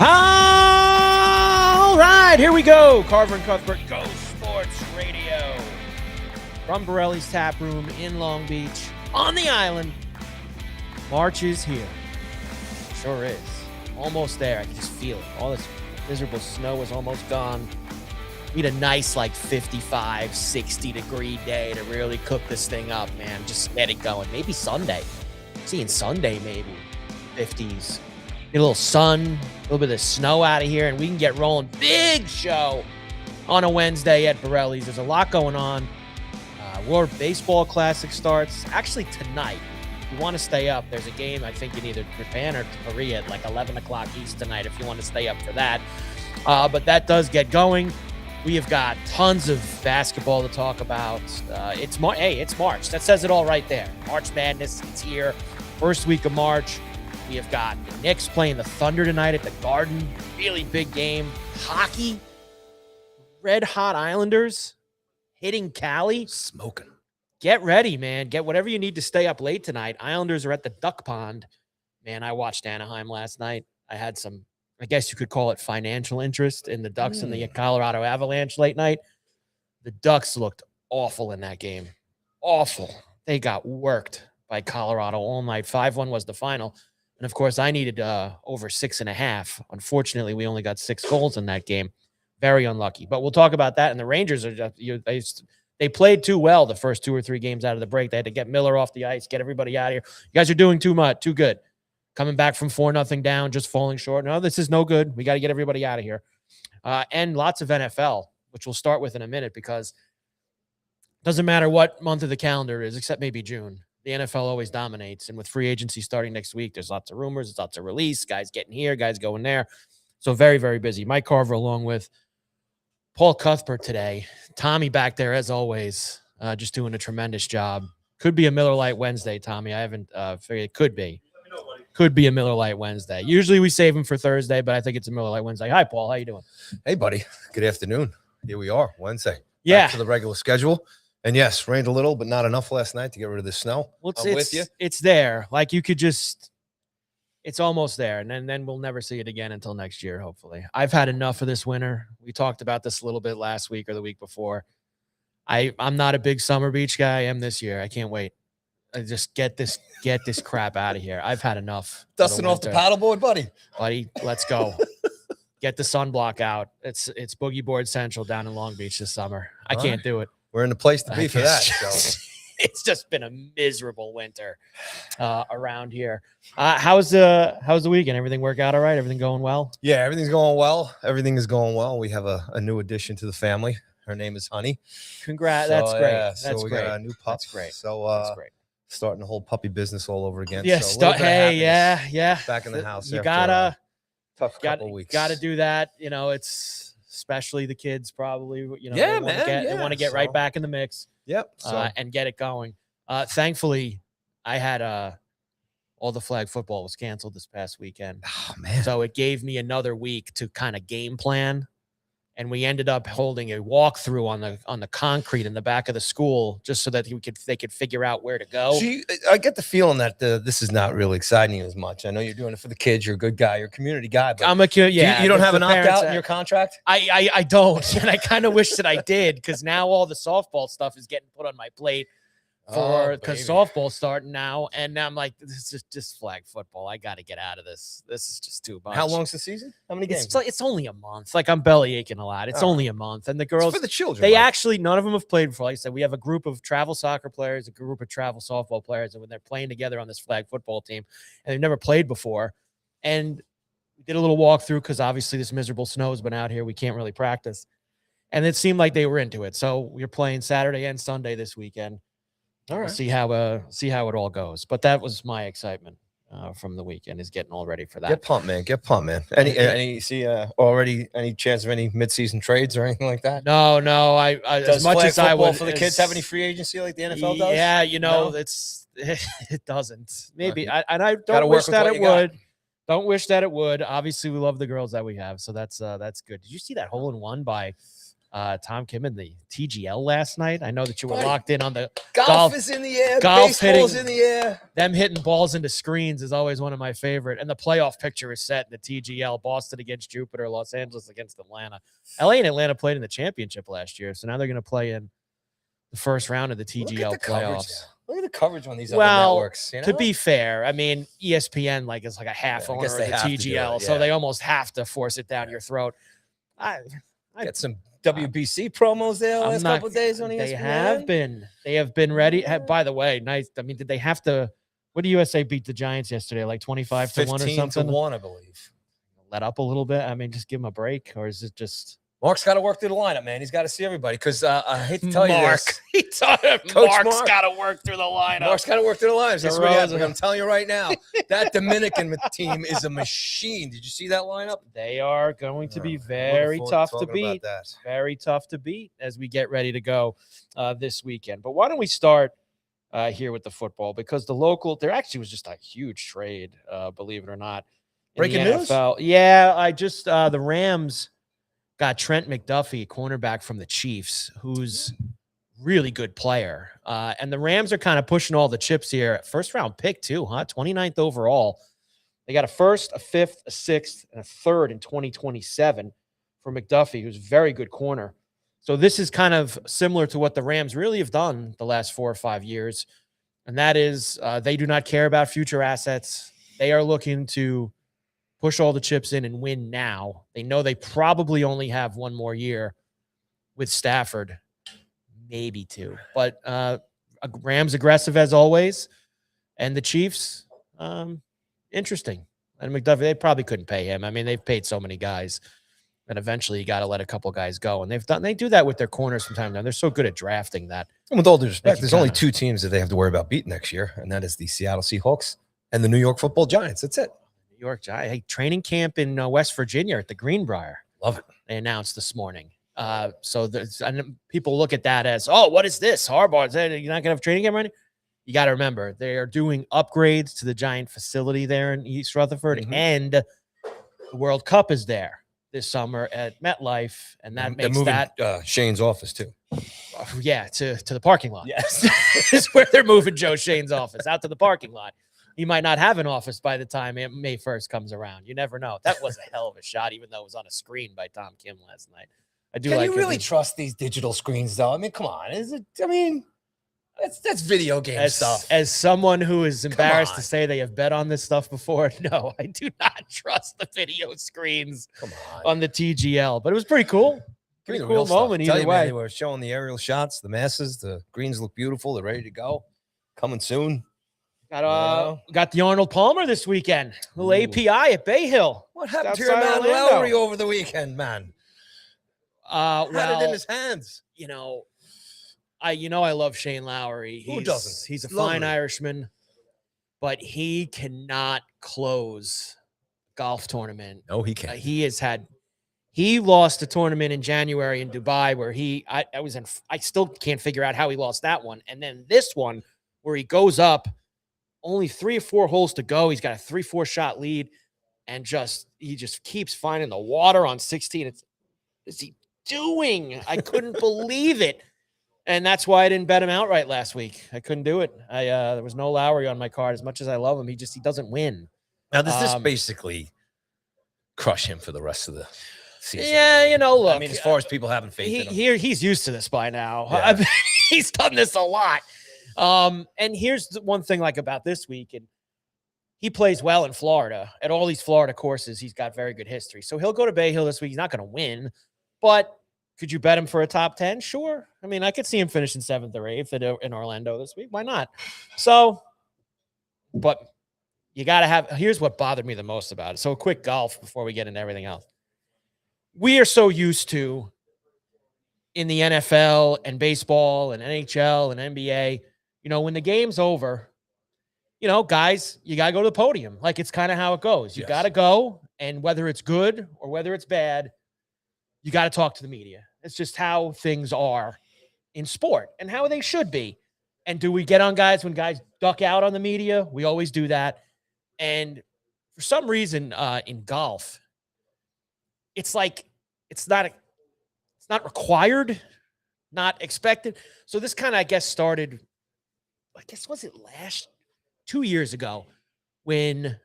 All right, here we go. Carver and Cuthbert, Go Sports Radio. From Borrelli's Taproom in Long Beach, on the island. March is here. Sure is. Almost there. I can just feel it. All this miserable snow is almost gone. Need a nice, 55, 60-degree day to really cook this thing up, man. Just get it going. Maybe Sunday. Seeing Sunday, maybe. 50s. Get a little sun, a little bit of snow out of here, and we can get rolling. Big show on a Wednesday at Borrelli's. There's a lot going on. World Baseball Classic starts actually tonight. If you want to stay up, there's a game, I think, in either Japan or Korea at 11 o'clock East tonight if you want to stay up for that. But that does get going. We have got tons of basketball to talk about. It's March. That says it all right there. March Madness, it's here. First week of March. We have got the Knicks playing the Thunder tonight at the Garden. Really big game. Hockey. Red Hot Islanders hitting Cali. Smoking. Get ready, man. Get whatever you need to stay up late tonight. Islanders are at the Duck Pond. Man, I watched Anaheim last night. I had some, I guess you could call it financial interest in the Ducks and the Colorado Avalanche late night. The Ducks looked awful in that game. Awful. They got worked by Colorado all night. 5-1 was the final. And, of course, I needed over 6.5. Unfortunately, we only got 6 goals in that game. Very unlucky. But we'll talk about that. And the Rangers, they played too well the first 2 or 3 games out of the break. They had to get Miller off the ice, get everybody out of here. You guys are doing too much, too good. Coming back from 4-0 down, just falling short. No, this is no good. We got to get everybody out of here. And lots of NFL, which we'll start with in a minute because it doesn't matter what month of the calendar is, except maybe June. The NFL always dominates. And with free agency starting next week, there's lots of rumors, there's lots of release, guys getting here, guys going there. So very, very busy. Mike Carver along with Paul Cuthbert today. Tommy back there, as always, just doing a tremendous job. Could be a Miller Lite Wednesday, Tommy. I haven't figured it could be. Could be a Miller Lite Wednesday. Usually we save them for Thursday, but I think it's a Miller Lite Wednesday. Hi, Paul. How you doing? Hey, buddy. Good afternoon. Here we are, Wednesday. Yeah. Back to the regular schedule. And yes, rained a little, but not enough last night to get rid of the snow. Well, I'm with you. It's there. You could just, it's almost there. And then we'll never see it again until next year, hopefully. I've had enough of this winter. We talked about this a little bit last week or the week before. I'm not a big summer beach guy. I am this year. I can't wait. I just get this crap out of here. I've had enough. Dusting off the paddleboard, buddy. Buddy, let's go. Get the sunblock out. It's boogie board central down in Long Beach this summer. I can't do it. We're in the place to be for that. So. It's just been a miserable winter around here. How's the weekend? Everything work out all right? Everything going well? Yeah, everything's going well. Everything is going well. We have a new addition to the family. Her name is Honey. Congrats. That's great. Yeah, that's we great. got a new pup. That's great. So that's great. Starting the whole puppy business all over again. Yeah. So Yeah. Back in the house. You gotta tough couple of weeks. Gotta do that. It's especially the kids probably. Yeah, they want to get right back in the mix. Yep. And get it going. Thankfully, I had all the flag football was canceled this past weekend. Oh man! So it gave me another week to kind of game plan, and we ended up holding a walkthrough on the concrete in the back of the school just so that they could figure out where to go. See, I get the feeling that this is not really exciting you as much. I know you're doing it for the kids. You're a good guy. You're a community guy. But I'm a kid. Yeah, you don't have an opt-out in your contract? I don't, and I kind of wish that I did because now all the softball stuff is getting put on my plate. Because softball's starting now, and now I'm like, this is just flag football. I got to get out of this. This is just too much. How long's the season? How many games? It's only a month. I'm belly aching a lot. It's only a month, and the girls, it's for the children. They actually, none of them have played before. Like I said, we have a group of travel soccer players, a group of travel softball players, and when they're playing together on this flag football team, and they've never played before, and we did a little walkthrough because obviously this miserable snow has been out here. We can't really practice, and it seemed like they were into it. So we're playing Saturday and Sunday this weekend. All right. See how it all goes. But that was my excitement from the weekend, is getting all ready for that. Get pumped, man. Any already any chance of any midseason trades or anything like that? No. I as much as I would for the kids have any free agency like the NFL does? Yeah, No? it doesn't. Maybe I don't Gotta wish work with that what it you got. would. Don't wish that it would. Obviously, we love the girls that we have, so that's good. Did you see that hole in one by Tom Kim in the TGL last night. I know that you were Right. locked in on the Golf is in the air. golf Baseball's hitting. in the air. them hitting balls into screens is always one of my favorite. And the playoff picture is set in the TGL, Boston against Jupiter, Los Angeles against Atlanta. LA and Atlanta played in the championship last year. So now they're going to play in the first round of the TGL playoffs. Look at the coverage on these other Well, networks. You know? to be fair, I mean, ESPN is like a half Yeah, I owner guess of they the have to do TGL, it, so yeah. they almost have to force it down your throat. I Get some WBC promos there the last couple of days on ESPN. They have been ready. By the way, nice. I mean, did they have to? What did USA beat the Giants yesterday? Like 25 to 1 or something? 15-1, I believe. Let up a little bit. I mean, just give them a break, or is it just Mark's got to work through the lineup, man. He's got to see everybody because I hate to tell you this. He told him Coach Mark's Mark. got to work through the lineup. Mark's got to work through the lines. That's what DeRozan. I'm telling you right now. That Dominican team is a machine. Did you see that lineup? They are going to be I'm very looking forward tough to talking about beat. that. Very tough to beat as we get ready to go this weekend. But why don't we start here with the football? Because there actually was just a huge trade, believe it or not. In Breaking the news? NFL. Yeah, I just the Rams got Trent McDuffie, cornerback from the Chiefs, who's really good player. And the Rams are kind of pushing all the chips here. First round pick too, huh? 29th overall. They got a first, a fifth, a sixth, and a third in 2027 for McDuffie, who's a very good corner. So this is kind of similar to what the Rams really have done the last 4 or 5 years. And that is they do not care about future assets. They are looking to push all the chips in and win now. They know they probably only have one more year with Stafford, maybe 2. But Rams aggressive as always. And the Chiefs, interesting. And McDuffie, they probably couldn't pay him. I mean, they've paid so many guys. And eventually you got to let a couple guys go. And they do that with their corners from time to time. They're so good at drafting that. And with all due respect, can there's only kinda- 2 teams that they have to worry about beating next year, and that is the Seattle Seahawks and the New York Football Giants. That's it. New York Giants. Hey, training camp in West Virginia at the Greenbrier. Love it. They announced this morning. So and people look at that as, oh, what is this? Harbaugh, you're not going to have training camp right? You got to remember, they are doing upgrades to the Giant facility there in East Rutherford, and the World Cup is there this summer at MetLife, and that They're makes moving, that Shane's office too. to the parking lot. Yes. Is where they're moving Joe Shane's office, out to the parking lot. He might not have an office by the time May 1st comes around. You never know. That was a hell of a shot, even though it was on a screen by Tom Kim last night. I do Can like you really trust these digital screens, though? I mean, come on. Is it? I mean, that's video game stuff. As someone who is embarrassed on. to say they have bet on this stuff before, no, I do not trust the video screens Come on the TGL. But it was pretty cool. Give me the cool real moment stuff. either Tell you, man, way. they were showing the aerial shots, the masses, the greens look beautiful. They're ready to go. Coming soon. Got the Arnold Palmer this weekend. A little API at Bay Hill. What happened to your outside man Orlando. Lowry over the weekend, man? Had it in his hands. I love Shane Lowry. Who doesn't? He's a Lovely. fine Irishman, but he cannot close golf tournament. No, he can't. He lost a tournament in January in Dubai where I still can't figure out how he lost that one. And then this one where he goes up, only 3 or 4 holes to go. He's got a 3-4 shot lead and he just keeps finding the water on 16. What is he doing? I couldn't believe it. And that's why I didn't bet him outright last week. I couldn't do it. There was no Lowry on my card. As much as I love him, he doesn't win. Now, does this basically crush him for the rest of the season? Yeah, look. I mean, as far as people having faith in him. He's used to this by now. Yeah. I mean, he's done this a lot. And here's the one thing about this week, and he plays well in Florida. At all these Florida courses, he's got very good history. So he'll go to Bay Hill this week. He's not going to win, but could you bet him for a top 10? Sure. I mean, I could see him finishing 7th or 8th in Orlando this week. Why not? So, but you got to here's what bothered me the most about it. So quick golf before we get into everything else. We are so used to in the NFL and baseball and NHL and NBA, when the game's over, guys, you got to go to the podium. Like, it's kind of how it goes. You got to go, and whether it's good or whether it's bad, you got to talk to the media. It's just how things are in sport and how they should be. And do we get on guys when guys duck out on the media? We always do that. And for some reason in golf, it's like it's not not required, not expected. So this kind of, I guess, started, was it 2 years ago when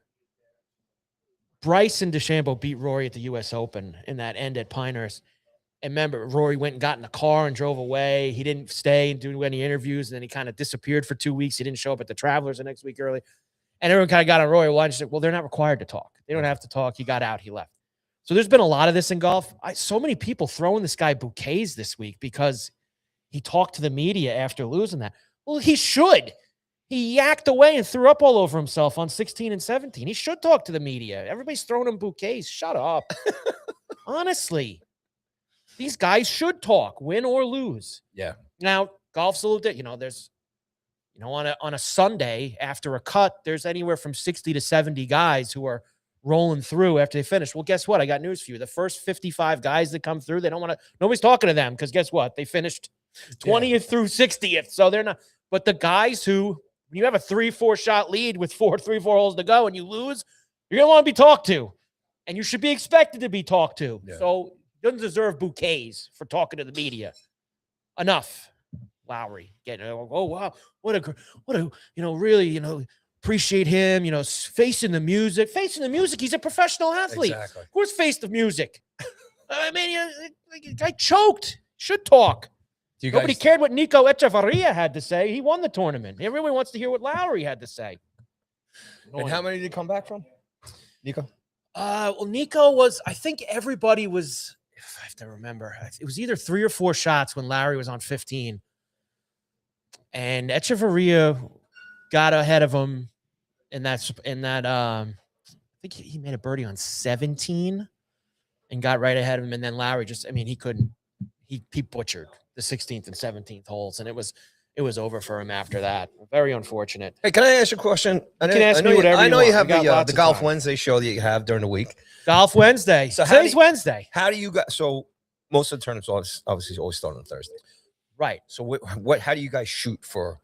Bryce and DeChambeau beat Rory at the U.S. Open in that end at Pinehurst. And remember, Rory went and got in the car and drove away. He didn't stay and do any interviews. And then he kind of disappeared for 2 weeks. He didn't show up at the Travelers the next week early. And everyone kind of got on Rory watch and said, well, they're not required to talk. They don't have to talk. He got out. He left. So there's been a lot of this in golf. So many people throwing this guy bouquets this week because he talked to the media after losing that. Well, he should. He yacked away and threw up all over himself on 16 and 17. He should talk to the media. Everybody's throwing him bouquets. Shut up. Honestly. These guys should talk, win or lose. Yeah. Now, golf's a little different. There's, on a Sunday after a cut, there's anywhere from 60 to 70 guys who are rolling through after they finish. Well, guess what? I got news for you. The first 55 guys that come through, they don't want to, nobody's talking to them because guess what? They finished 20th through 60th. So they're not, but the guys who, when you have a 3-4 shot lead with 3-4 holes to go and you lose, you're going to want to be talked to. And you should be expected to be talked to. Yeah. So, doesn't deserve bouquets for talking to the media. Enough. Lowry getting, oh wow, what a really, appreciate him, facing the music. He's a professional athlete. Exactly. Of course, face the music. I mean, I choked. Should talk. Nobody cared what Nico Echevarria had to say. He won the tournament. Everyone wants to hear what Lowry had to say. And how many did he come back from, Nico? Well, Nico was, I think everybody was, if I have to remember, it was either 3 or 4 shots when Larry was on 15. And Echevarria got ahead of him in that I think he made a birdie on 17 and got right ahead of him. And then Larry he butchered the 16th and 17th holes. And it was over for him after that. Very unfortunate. Hey, can I ask you a question? You can ask me whatever I know you have want. the Golf Wednesday show that you have during the week. Golf Wednesday. So today's Wednesday. How do you guys? So most of the tournaments obviously always start on Thursday, right? So how do you guys shoot for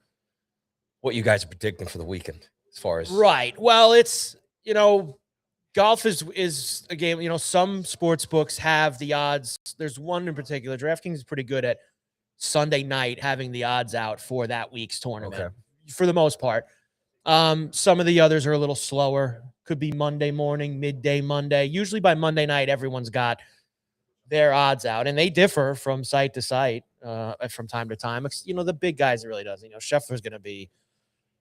what you guys are predicting for the weekend as far as right? Well, it's golf is a game. Some sports books have the odds. There's one in particular. DraftKings is pretty good at Sunday night having the odds out for that week's tournament for the most part. Some of the others are a little slower. Could be Monday morning, midday Monday. Usually by Monday night, everyone's got their odds out, and they differ from site to site from time to time. The big guys, it really doesn't. Scheffler's going to be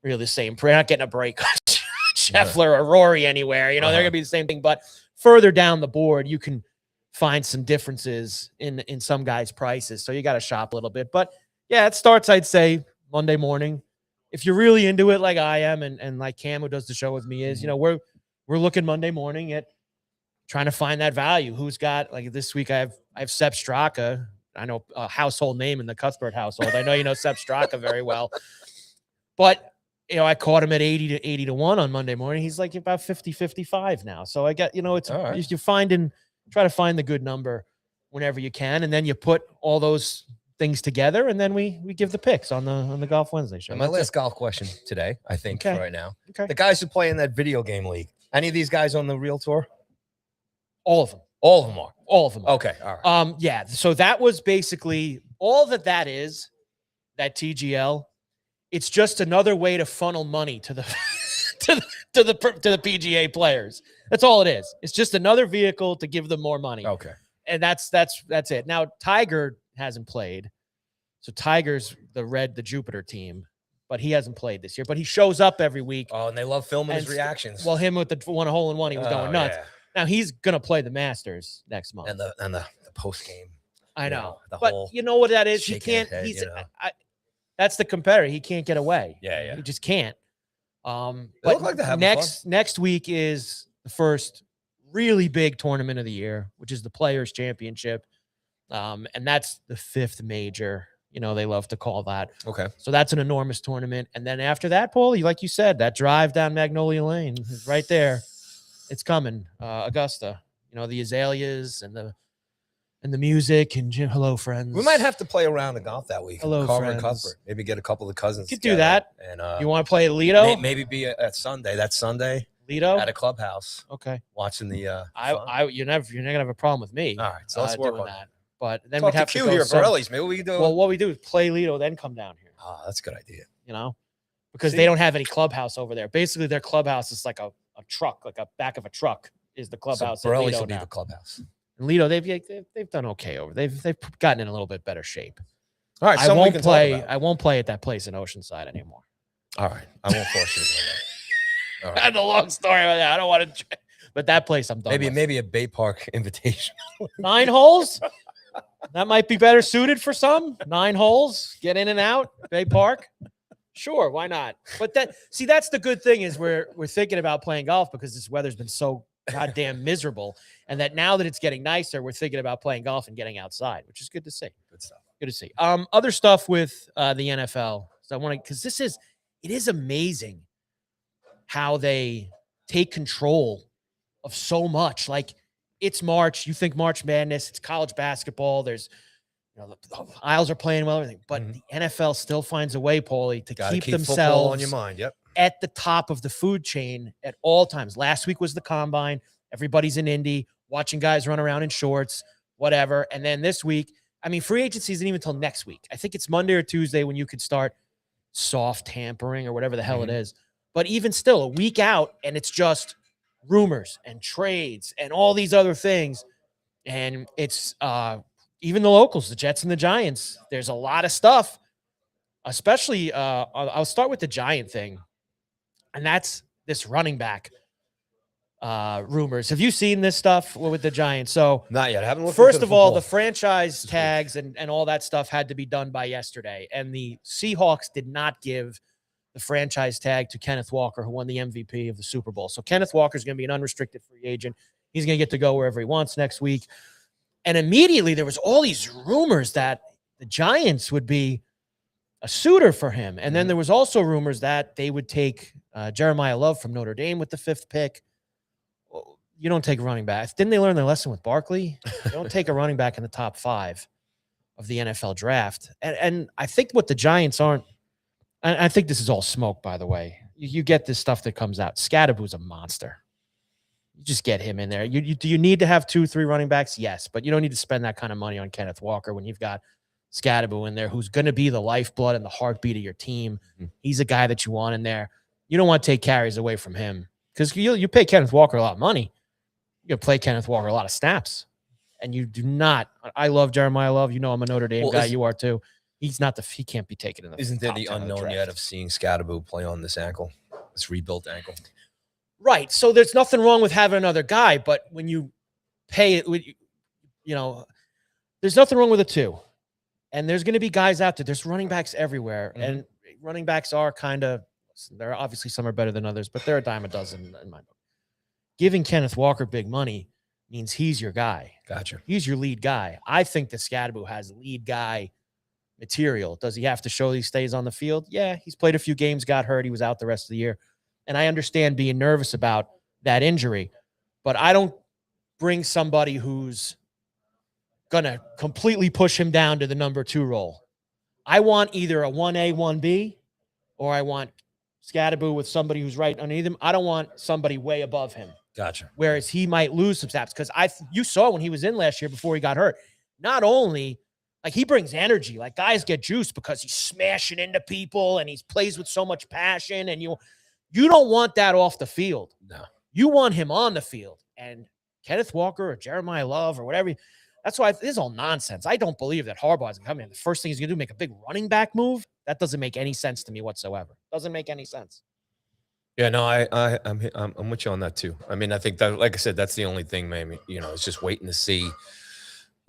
really the same. We're not getting a break on Scheffler or Rory anywhere. They're going to be the same thing. But further down the board, you can find some differences in some guys' prices. So you got to shop a little bit. But yeah, it starts, I'd say, Monday morning. If you're really into it like I am and like Cam, who does the show with me, is, we're looking Monday morning at trying to find that value. Who's got, like this week, I have Sepp Straka. I know a household name in the Cuthbert household. I know you know Sepp Straka very well. But, I caught him at 80 to 1 on Monday morning. He's like about 50, 55 now. So I got, it's right. You're try to find the good number whenever you can. And then you put all those things together, and then we give the picks on the Golf Wednesday show. And my last golf question today, I think, for right now. Okay. The guys who play in that video game league, any of these guys on the real tour? All of them. All of them are. All of them are. Okay. All right. Yeah. So that was basically all that is, that TGL. It's just another way to funnel money to the to the PGA players. That's all it is. It's just another vehicle to give them more money. Okay. And that's it. Now Tiger hasn't played. So Tiger's the Jupiter team, but he hasn't played this year. But he shows up every week. Oh, and they love filming his reactions. Well, him with the one hole in one, he was going nuts. Yeah. Now he's gonna play the Masters next month. And the post game. I know. But you know what that is? He can't that's the competitor. He can't get away. Yeah. He just can't. But look like next week is the first really big tournament of the year, which is the Players Championship. And that's the 5th major. They love to call that. Okay. So that's an enormous tournament. And then after that, Paul, like you said, that drive down Magnolia Lane is right there. It's coming. Augusta. The azaleas and the music and hello, friends. We might have to play around the golf that week. Hello, Carver friends. and Cuthbert. Maybe get a couple of the cousins. You could do that. And you want to play at Lido? Maybe be at Sunday. That's Sunday. Lido at a clubhouse. Okay. Watching the. you're not gonna have a problem with me. All right, so let's work on that. but then Talk we'd have to to Q go here, some, Borrelli's. Maybe we can do. well, what we do is play Lido, then come down here, Ah, that's a good idea. you know, because See? they don't have any clubhouse over there. Basically, their clubhouse is like a truck, like a back of a truck is the So clubhouse. at Borrelli's Lido will be now. the clubhouse. And Lido, they've done okay over. They've gotten in a little bit better shape. All right, I something we won't can play. talk about. I won't play at that place in Oceanside anymore. All right, I won't force you to do that. All I right. had a long story about that. I don't want to, but that place I'm done. with. Maybe a Bay Park invitation. 9 holes. That might be better suited for some. 9 holes, get in and out. Bay Park. Sure, why not? But that's the good thing is we're thinking about playing golf because this weather's been so goddamn miserable, and that now that it's getting nicer, we're thinking about playing golf and getting outside, which is good to see. Good stuff. Good to see. Other stuff with the NFL. So I want to, because it is amazing how they take control of so much. Like, it's March. You think March Madness, it's college basketball. There's, the Isles are playing well, everything. But the NFL still finds a way, Paulie, to Gotta keep football themselves on your mind. Yep. at the top of the food chain at all times. Last week was the combine. Everybody's in Indy, watching guys run around in shorts, whatever. And then this week, I mean, free agency isn't even until next week. I think it's Monday or Tuesday when you could start soft tampering or whatever the hell it is. But even still, a week out, and it's just rumors and trades and all these other things. And it's even the locals, the Jets and the Giants. There's a lot of stuff, especially I'll start with the Giant thing. And that's this running back rumors. Have you seen this stuff with the Giants? So Not yet. I haven't looked. first of all, the franchise tags and all that stuff had to be done by yesterday. And the Seahawks did not give the franchise tag to Kenneth Walker, who won the MVP of the Super Bowl. So Kenneth Walker is going to be an unrestricted free agent. He's going to get to go wherever he wants next week. And immediately there was all these rumors that the Giants would be a suitor for him. And then there was also rumors that they would take Jeremiah Love from Notre Dame with the 5th pick. You don't take running backs. Didn't they learn their lesson with Barkley? You don't take a running back in the top 5 of the NFL draft. And I think what the Giants aren't, and I think this is all smoke, by the way. You get this stuff that comes out. Scadaboo's a monster. You just get him in there. Do you need to have 2-3 running backs? Yes, but you don't need to spend that kind of money on Kenneth Walker when you've got Scadaboo in there, who's going to be the lifeblood and the heartbeat of your team. He's a guy that you want in there. You don't want to take carries away from him because you pay Kenneth Walker a lot of money. You're going to play Kenneth Walker a lot of snaps. And you do not. I love Jeremiah Love. You know I'm a Notre Dame guy. You are too. He can't be taken in the Isn't there top the 10 unknown draft. yet of seeing Scadaboo play on this ankle, this rebuilt ankle? Right. So there's nothing wrong with having another guy, but when you pay it, there's nothing wrong with a 2. And there's going to be guys out there. There's running backs everywhere. And running backs are there are obviously some are better than others, but they're a dime a dozen in my book. Giving Kenneth Walker big money means he's your guy. Gotcha. He's your lead guy. I think that Scadaboo has lead guy material. Does he have to show he stays on the field? Yeah, he's played a few games, got hurt. He was out the rest of the year. And I understand being nervous about that injury, but I don't bring somebody who's going to completely push him down to the number 2 role. I want either a 1A, 1B, or I want Scadaboo with somebody who's right underneath him. I don't want somebody way above him. Gotcha. Whereas he might lose some snaps because you saw when he was in last year before he got hurt, not only like he brings energy, like guys get juiced because he's smashing into people and he plays with so much passion, and you don't want that off the field. No. You want him on the field. And Kenneth Walker or Jeremiah Love or whatever, that's why this is all nonsense. I don't believe that Harbaugh is going to come in. The first thing he's going to do, make a big running back move. That doesn't make any sense to me whatsoever. Doesn't make any sense. Yeah, no, I'm with you on that too. I mean, I think that, like I said, that's the only thing, maybe, it's just waiting to see,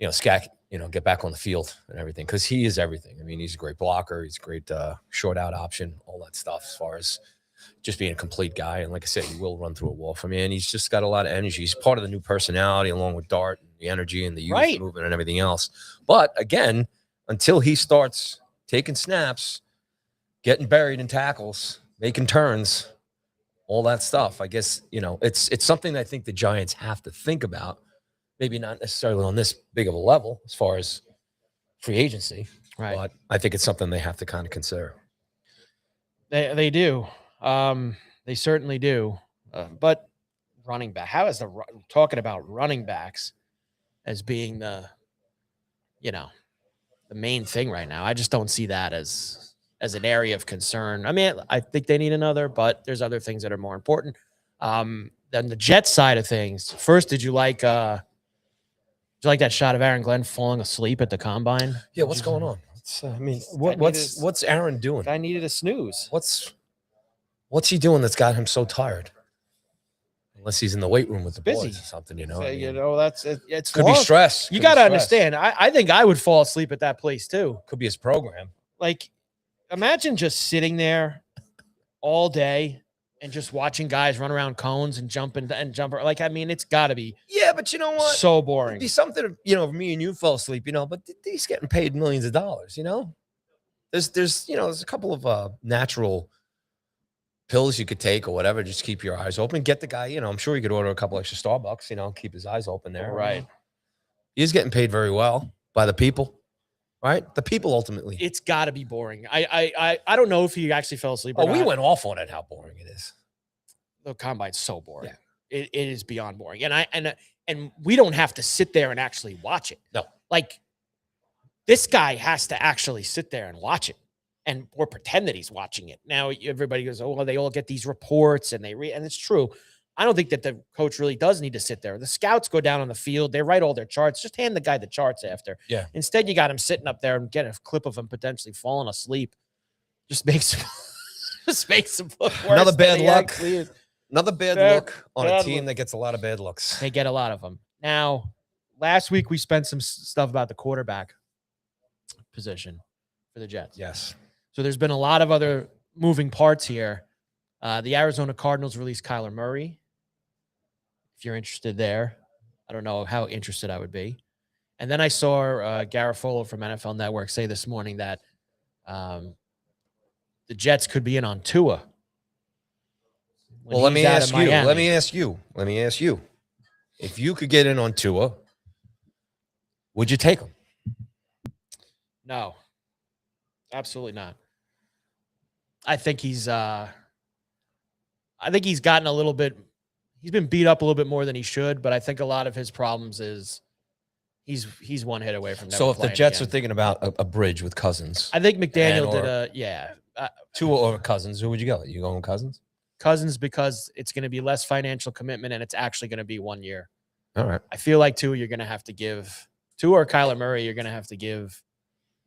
Scack, get back on the field and everything, because he is everything. I mean, he's a great blocker. He's a great short out option, all that stuff as far as just being a complete guy. And like I said, he will run through a wall for me. And he's just got a lot of energy. He's part of the new personality along with Dart and the energy and the youth movement and everything else. But again, until he starts taking snaps, getting buried in tackles, making turns, all that stuff, I guess, it's something that I think the Giants have to think about. Maybe not necessarily on this big of a level as far as free agency, right? But I think it's something they have to kind of consider. They do. They certainly do. But running back, talking about running backs as being the the main thing right now. I just don't see that as an area of concern. I mean, I think they need another, but there's other things that are more important. Then the Jets side of things. First, did you like that shot of Aaron Glenn falling asleep at the combine? Yeah, what's going on? I mean, Guy what's Aaron doing? Guy needed a snooze. What's he doing that's got him so tired? Unless he's in the weight room with the Busy. boys or something, So, I mean, it's could long. be stress. You Could got be to stress. understand. I think I would fall asleep at that place too. Could be his program. Like, imagine just sitting there all day and just watching guys run around cones and jump. Like, I mean, it's got to be But you know what? so It'd boring. be something, me and you fell asleep, but he's getting paid millions of dollars, There's a couple of natural pills you could take or whatever. Just keep your eyes open. Get the guy, I'm sure you could order a couple extra Starbucks, keep his eyes open there. Right. He's getting paid very well by the people, right? The people ultimately. It's got to be boring. I don't know if he actually fell asleep. We went off on it, how boring it is. The combine's so boring. Yeah. It is beyond boring. And we don't have to sit there and actually watch it. No. Like, this guy has to actually sit there and watch it or pretend that he's watching it. Now everybody goes, oh, well, they all get these reports and and it's true. I don't think that the coach really does need to sit there. The scouts go down on the field. They write all their charts. Just hand the guy the charts after. Yeah. Instead, you got him sitting up there and get a clip of him potentially falling asleep. Just makes him look worse. Another bad than he luck. actually is. Another bad look on a team that gets a lot of bad looks. They get a lot of them. Now, last week we spent some stuff about the quarterback position for the Jets. Yes. So there's been a lot of other moving parts here. The Arizona Cardinals released Kyler Murray. If you're interested there, I don't know how interested I would be. And then I saw Garofalo from NFL Network say this morning that the Jets could be in on Tua. Well, let me ask you. If you could get in on Tua, would you take him? No, absolutely not. I think he's gotten a little bit. He's been beat up a little bit more than he should, but I think a lot of his problems is he's one hit away from never So if the playing Jets again. are thinking about a bridge with Cousins, I think McDaniel did Tua or Cousins, who would you go? You going with Cousins? Cousins, because it's going to be less financial commitment and it's actually going to be 1 year. All right. I feel like Tua, you're going to have to give Tua or Kyler Murray, you're going to have to give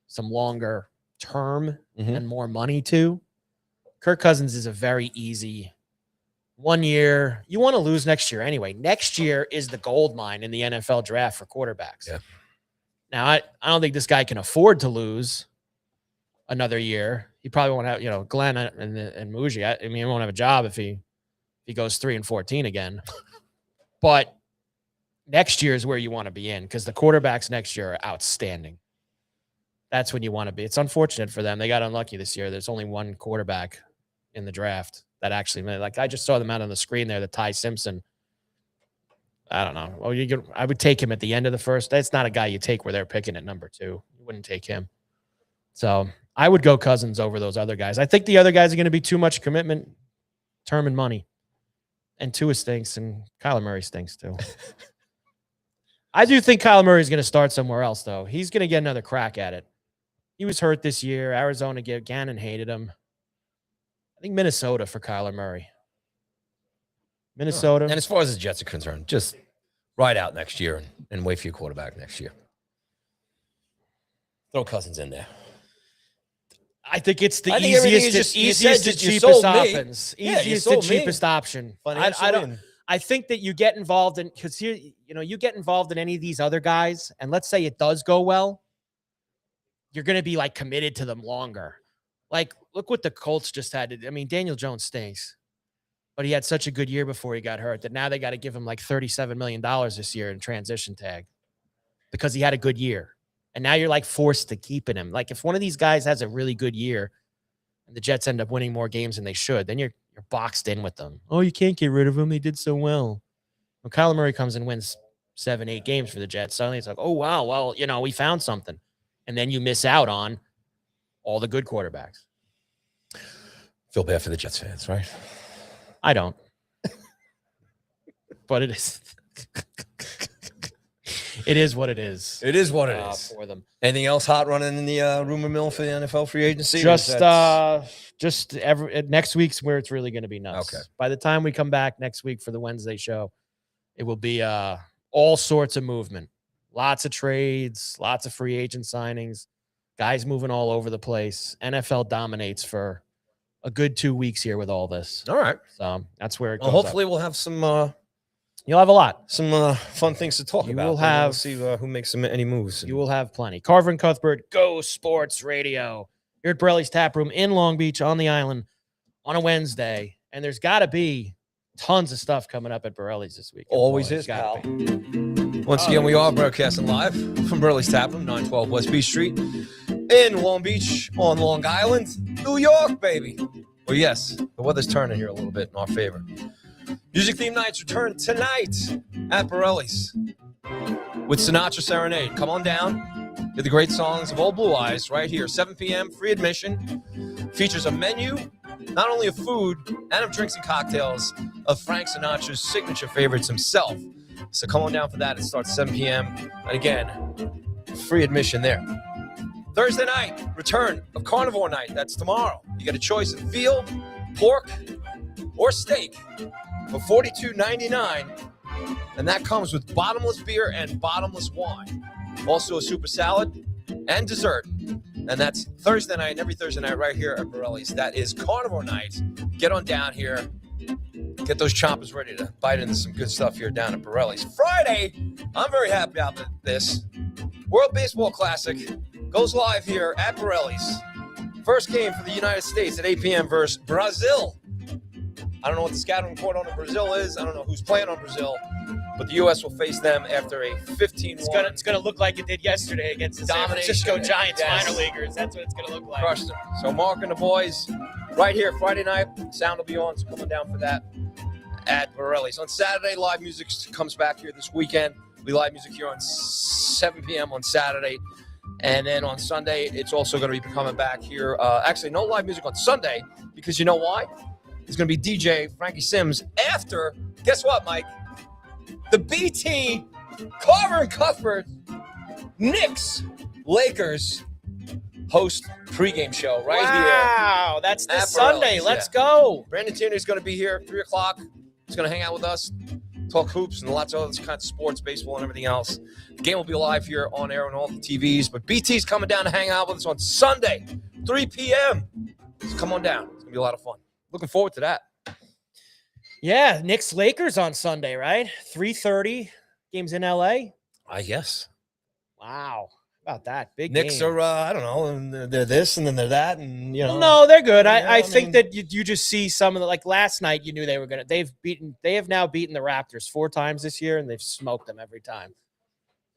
some longer term and more money to. Kirk Cousins is a very easy 1 year. You want to lose next year anyway. Next year is the gold mine in the NFL draft for quarterbacks. Yeah. Now, I don't think this guy can afford to lose another year. He probably won't have, Glenn and Muji. I mean, he won't have a job if he goes 3-14 again. But next year is where you want to be in, because the quarterbacks next year are outstanding. That's when you want to be. It's unfortunate for them. They got unlucky this year. There's only one quarterback in the draft that actually made. Like, I just saw them out on the screen there, the Ty Simpson. I don't know. Well, I would take him at the end of the first. That's not a guy you take where they're picking at number 2. You wouldn't take him. So I would go Cousins over those other guys. I think the other guys are going to be too much commitment, term, and money. And Tua stinks, and Kyler Murray stinks too. I do think Kyler Murray is going to start somewhere else, though. He's going to get another crack at it. He was hurt this year. Arizona, Gannon hated him. I think Minnesota for Kyler Murray. Minnesota. And as far as the Jets are concerned, just ride out next year and wait for your quarterback next year. Throw Cousins in there. I think it's the easiest and cheapest offense. Easiest and cheapest option. I think that you get involved in, because here, you get involved in any of these other guys, and let's say it does go well, you're going to be like committed to them longer. Like, look what the Colts just had. I mean, Daniel Jones stinks, but he had such a good year before he got hurt that now they got to give him like $37 million this year in transition tag because he had a good year. And now you're like forced to keeping him. Like, if one of these guys has a really good year and the Jets end up winning more games than they should, then you're boxed in with them. Oh, you can't get rid of him. They did so well. When Kyler Murray comes and wins 7-8 games for the Jets, suddenly it's like, oh, wow, well, we found something. And then you miss out on all the good quarterbacks. Feel bad for the Jets fans, right? I don't. But it is. It is what it is. It is what it is for them. Anything else hot running in the rumor mill for the NFL free agency? Just next week's where it's really going to be nuts. Okay. By the time we come back next week for the Wednesday show, it will be all sorts of movement, lots of trades, lots of free agent signings, guys moving all over the place. NFL dominates for a good 2 weeks here with all this. All right. So that's where it goes. Well, hopefully we'll have some you'll have a lot. Some fun things to talk You about. will have- We'll see who makes any moves. You will have plenty. Carver and Cuthbert, Go Sports Radio. Here at Borrelli's Taproom in Long Beach on the island on a Wednesday. And there's got to be tons of stuff coming up at Borrelli's this week. Always is, gotta pal. be. Once again, we are broadcasting live from Borrelli's Taproom, 912 West Beach Street in Long Beach on Long Island, New York, baby. Well, yes, the weather's turning here a little bit in our favor. Music Theme Nights return tonight at Borrelli's with Sinatra Serenade. Come on down to the great songs of Old Blue Eyes right here, 7 p.m., free admission. Features a menu, not only of food and of drinks and cocktails, of Frank Sinatra's signature favorites himself. So come on down for that. It starts 7 p.m. And again, free admission there. Thursday night, return of Carnivore Night. That's tomorrow. You get a choice of veal, pork, or steak for $42.99. And that comes with bottomless beer and bottomless wine. Also a super salad and dessert. And that's Thursday night and every Thursday night right here at Borrelli's. That is Carnivore Night. Get on down here. Get those chompers ready to bite into some good stuff here down at Borrelli's. Friday, I'm very happy about this. World Baseball Classic goes live here at Borrelli's. First game for the United States at 8 p.m. versus Brazil. I don't know what the scouting report on Brazil is. I don't know who's playing on Brazil, but the U.S. will face them after a 15-1. It's gonna look like it did yesterday against the San Francisco Giants minor leaguers. That's what it's gonna look like. Crushed them. So Mark and the boys right here Friday night. Sound will be on, so coming down for that at Borrelli's. On Saturday, live music comes back here this weekend. We live music here on 7 p.m. on Saturday. And then on Sunday, it's also going to be coming back here. Actually, no live music on Sunday because you know why? It's going to be DJ Frankie Sims after, guess what, Mike? The BT Carver and Cuthbert Knicks Lakers host pregame show right here. Wow, that's this at Sunday. Borrelli's, Let's go. Brandon Tierney is going to be here at 3 o'clock. He's going to hang out with us, talk hoops and lots of other kinds of sports, baseball and everything else. The game will be live here on air on all the TVs, but BT's coming down to hang out with us on Sunday, 3 p.m. So come on down. It's going to be a lot of fun. Looking forward to that. Yeah, Knicks Lakers on Sunday, right? 3:30. Games in LA. I guess. Wow. How about that? Big Knicks game. are, I don't know, and they're this and then they're that. And, you know. No, they're good. Yeah, I I think mean- that you just see some of the, like last night, you knew they were going to, they have now beaten the Raptors 4 times this year, and they've smoked them every time.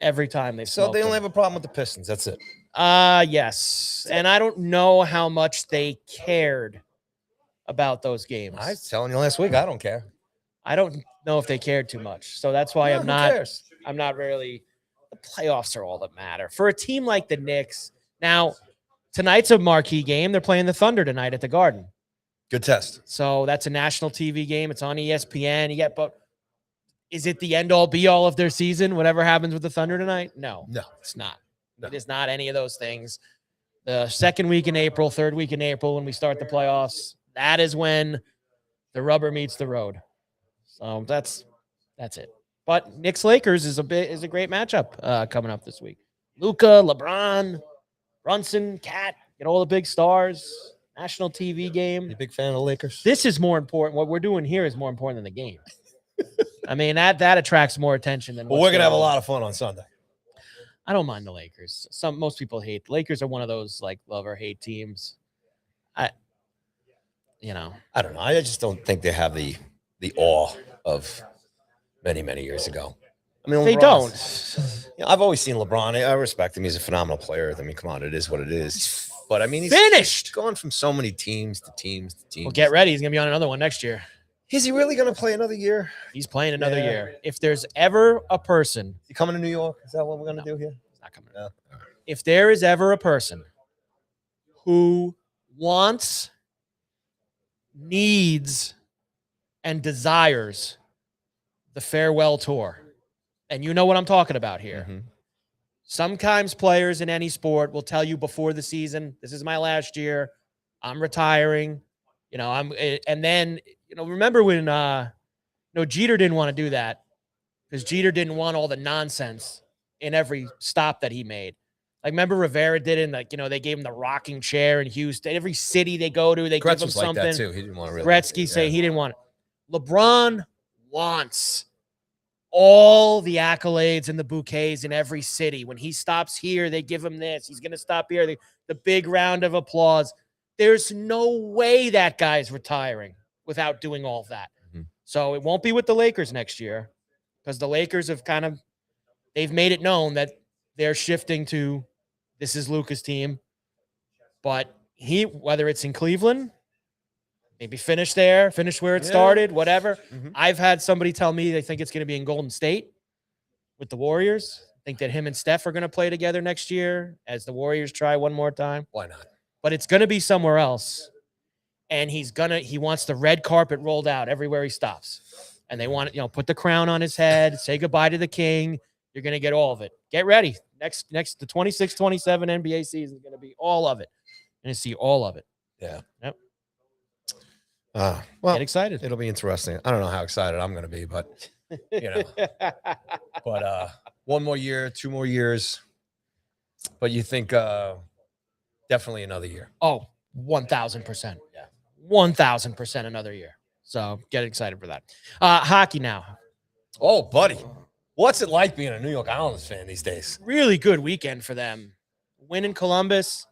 Every time they've So smoked they only them. have a problem with the Pistons. That's it. Yes. And I don't know how much they cared about those games. I was telling you last week, I don't care. I don't know if they cared too much. So that's why Yeah, who cares? I'm not really, the playoffs are all that matter. For a team like the Knicks, now, tonight's a marquee game. They're playing the Thunder tonight at the Garden. Good test. So that's a national TV game. It's on ESPN. But is it the end all be all of their season? Whatever happens with the Thunder tonight? No, No. it's not. No. It is not any of those things. The second week in April, third week in April, when we start the playoffs, that is when the rubber meets the road. So that's it. But Knicks Lakers is a great matchup coming up this week. Luka, LeBron, Brunson, Cat, get all the big stars. National TV game. You a big fan of the Lakers? This is more important. What we're doing here is more important than the game. I mean, that attracts more attention than. Well, we're gonna have a lot of fun on Sunday. I don't mind the Lakers. Most people hate. The Lakers are one of those like love or hate teams. I don't know. I just don't think they have the awe of many years ago. I mean, They LeBron's- don't. You know, I've always seen LeBron. I respect him. He's a phenomenal player. I mean, come on, it is what it is. But I mean, he's Finished. gone from so many teams to teams to teams. Well, get ready. He's gonna be on another one next year. Is he really going to play another year? He's playing another Yeah. year. If there's ever a person, Is he coming to New York? Is that what we're going to No. do here? he's not coming. No. If there is ever a person who wants, needs, and desires the farewell tour, and you know what I'm talking about here. Mhm. Sometimes players in any sport will tell you before the season, this is my last year. I'm retiring. And then, remember when, Jeter didn't want to do that because Jeter didn't want all the nonsense in every stop that he made. Like, remember Rivera did it, and, they gave him the rocking chair in Houston. Every city they go to, they give him was like something. that too. He didn't want to really. Gretzky say he didn't want it. LeBron wants all the accolades and the bouquets in every city. When he stops here, they give him this. He's going to stop here. The big round of applause. There's no way that guy's retiring without doing all of that. Mm-hmm. So it won't be with the Lakers next year because the Lakers have they've made it known that they're shifting to this is Luka's team. But whether it's in Cleveland, maybe finish there, finish where it started, whatever. Mm-hmm. I've had somebody tell me they think it's going to be in Golden State with the Warriors. I think that him and Steph are going to play together next year as the Warriors try one more time. Why not? But it's going to be somewhere else. And he wants the red carpet rolled out everywhere he stops. And they want to, put the crown on his head, say goodbye to the king. You're going to get all of it. Get ready. Next, the 26-27 NBA season is going to be all of it. You're going to see all of it. Yeah. Yep. Well, get excited. It'll be interesting. I don't know how excited I'm going to be, but but 1 more year, 2 more years. But you think definitely another year. Oh, 1,000%. Yeah. 1,000% another year. So get excited for that. Hockey now. Oh, buddy. What's it like being a New York Islanders fan these days? Really good weekend for them. Win in Columbus,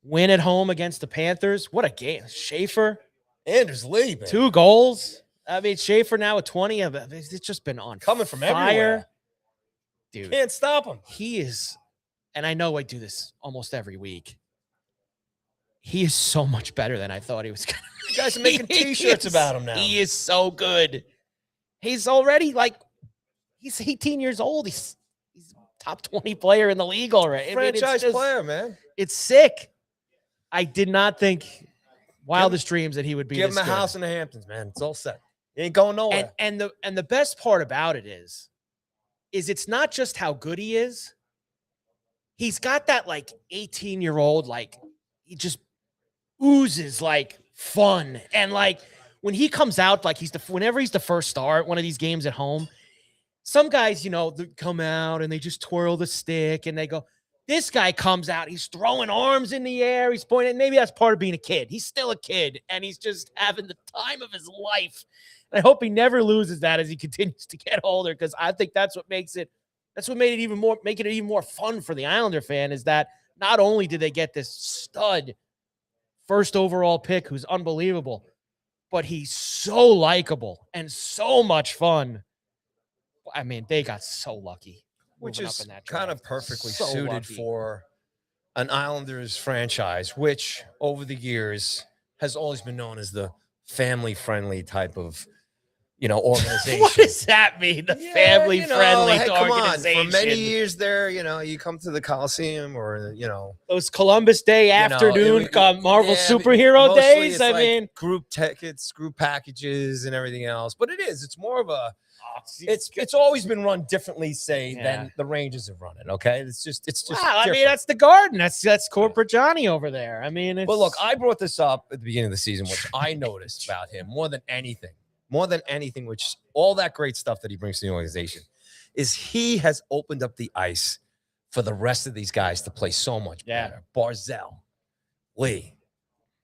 win at home against the Panthers. What a game. Schaefer. Anders Lee, man. 2 goals. I mean, Schaefer now with 20 of it. It's just been on coming from fire. Everywhere. Dude. Can't stop him. He is, and I know I do this almost every week. He is so much better than I thought he was going to be. You guys are making T-shirts about him now. He is so good. He's already he's 18 years old. He's top 20 player in the league already. Franchise player, man. It's sick. I did not think wildest dreams that he would be. Give him a house in the Hamptons, man. It's all set. He ain't going nowhere. And the best part about it is it's not just how good he is. He's got that 18-year-old, he just oozes fun. And when he comes out, whenever he's the first star at one of these games at home, some guys, they come out and they just twirl the stick and they go. This guy comes out, he's throwing arms in the air, he's pointing. Maybe that's part of being a kid. He's still a kid, and he's just having the time of his life. And I hope he never loses that as he continues to get older, because I think that's what makes it. That's what made it making it even more fun for the Islander fan, is that not only did they get this stud first overall pick who's unbelievable, but he's so likable and so much fun. I mean, they got so lucky. Which is kind of perfectly So suited lucky. for an Islanders franchise, which over the years has always been known as the family-friendly type of, organization. What does that mean? The family-friendly organization. For many years there, you come to the Coliseum or, those Columbus Day afternoon Marvel superhero mostly days. it's I mean, group tickets, group packages, and everything else. But it's more of a. It's always been run differently, than the Rangers have run it. Okay, it's just. Wow, I mean, that's the Garden. That's corporate Johnnie over there. I mean, but look, I brought this up at the beginning of the season, which I noticed about him more than anything, which all that great stuff that he brings to the organization, is he has opened up the ice for the rest of these guys to play so much better. Barzell, Lee,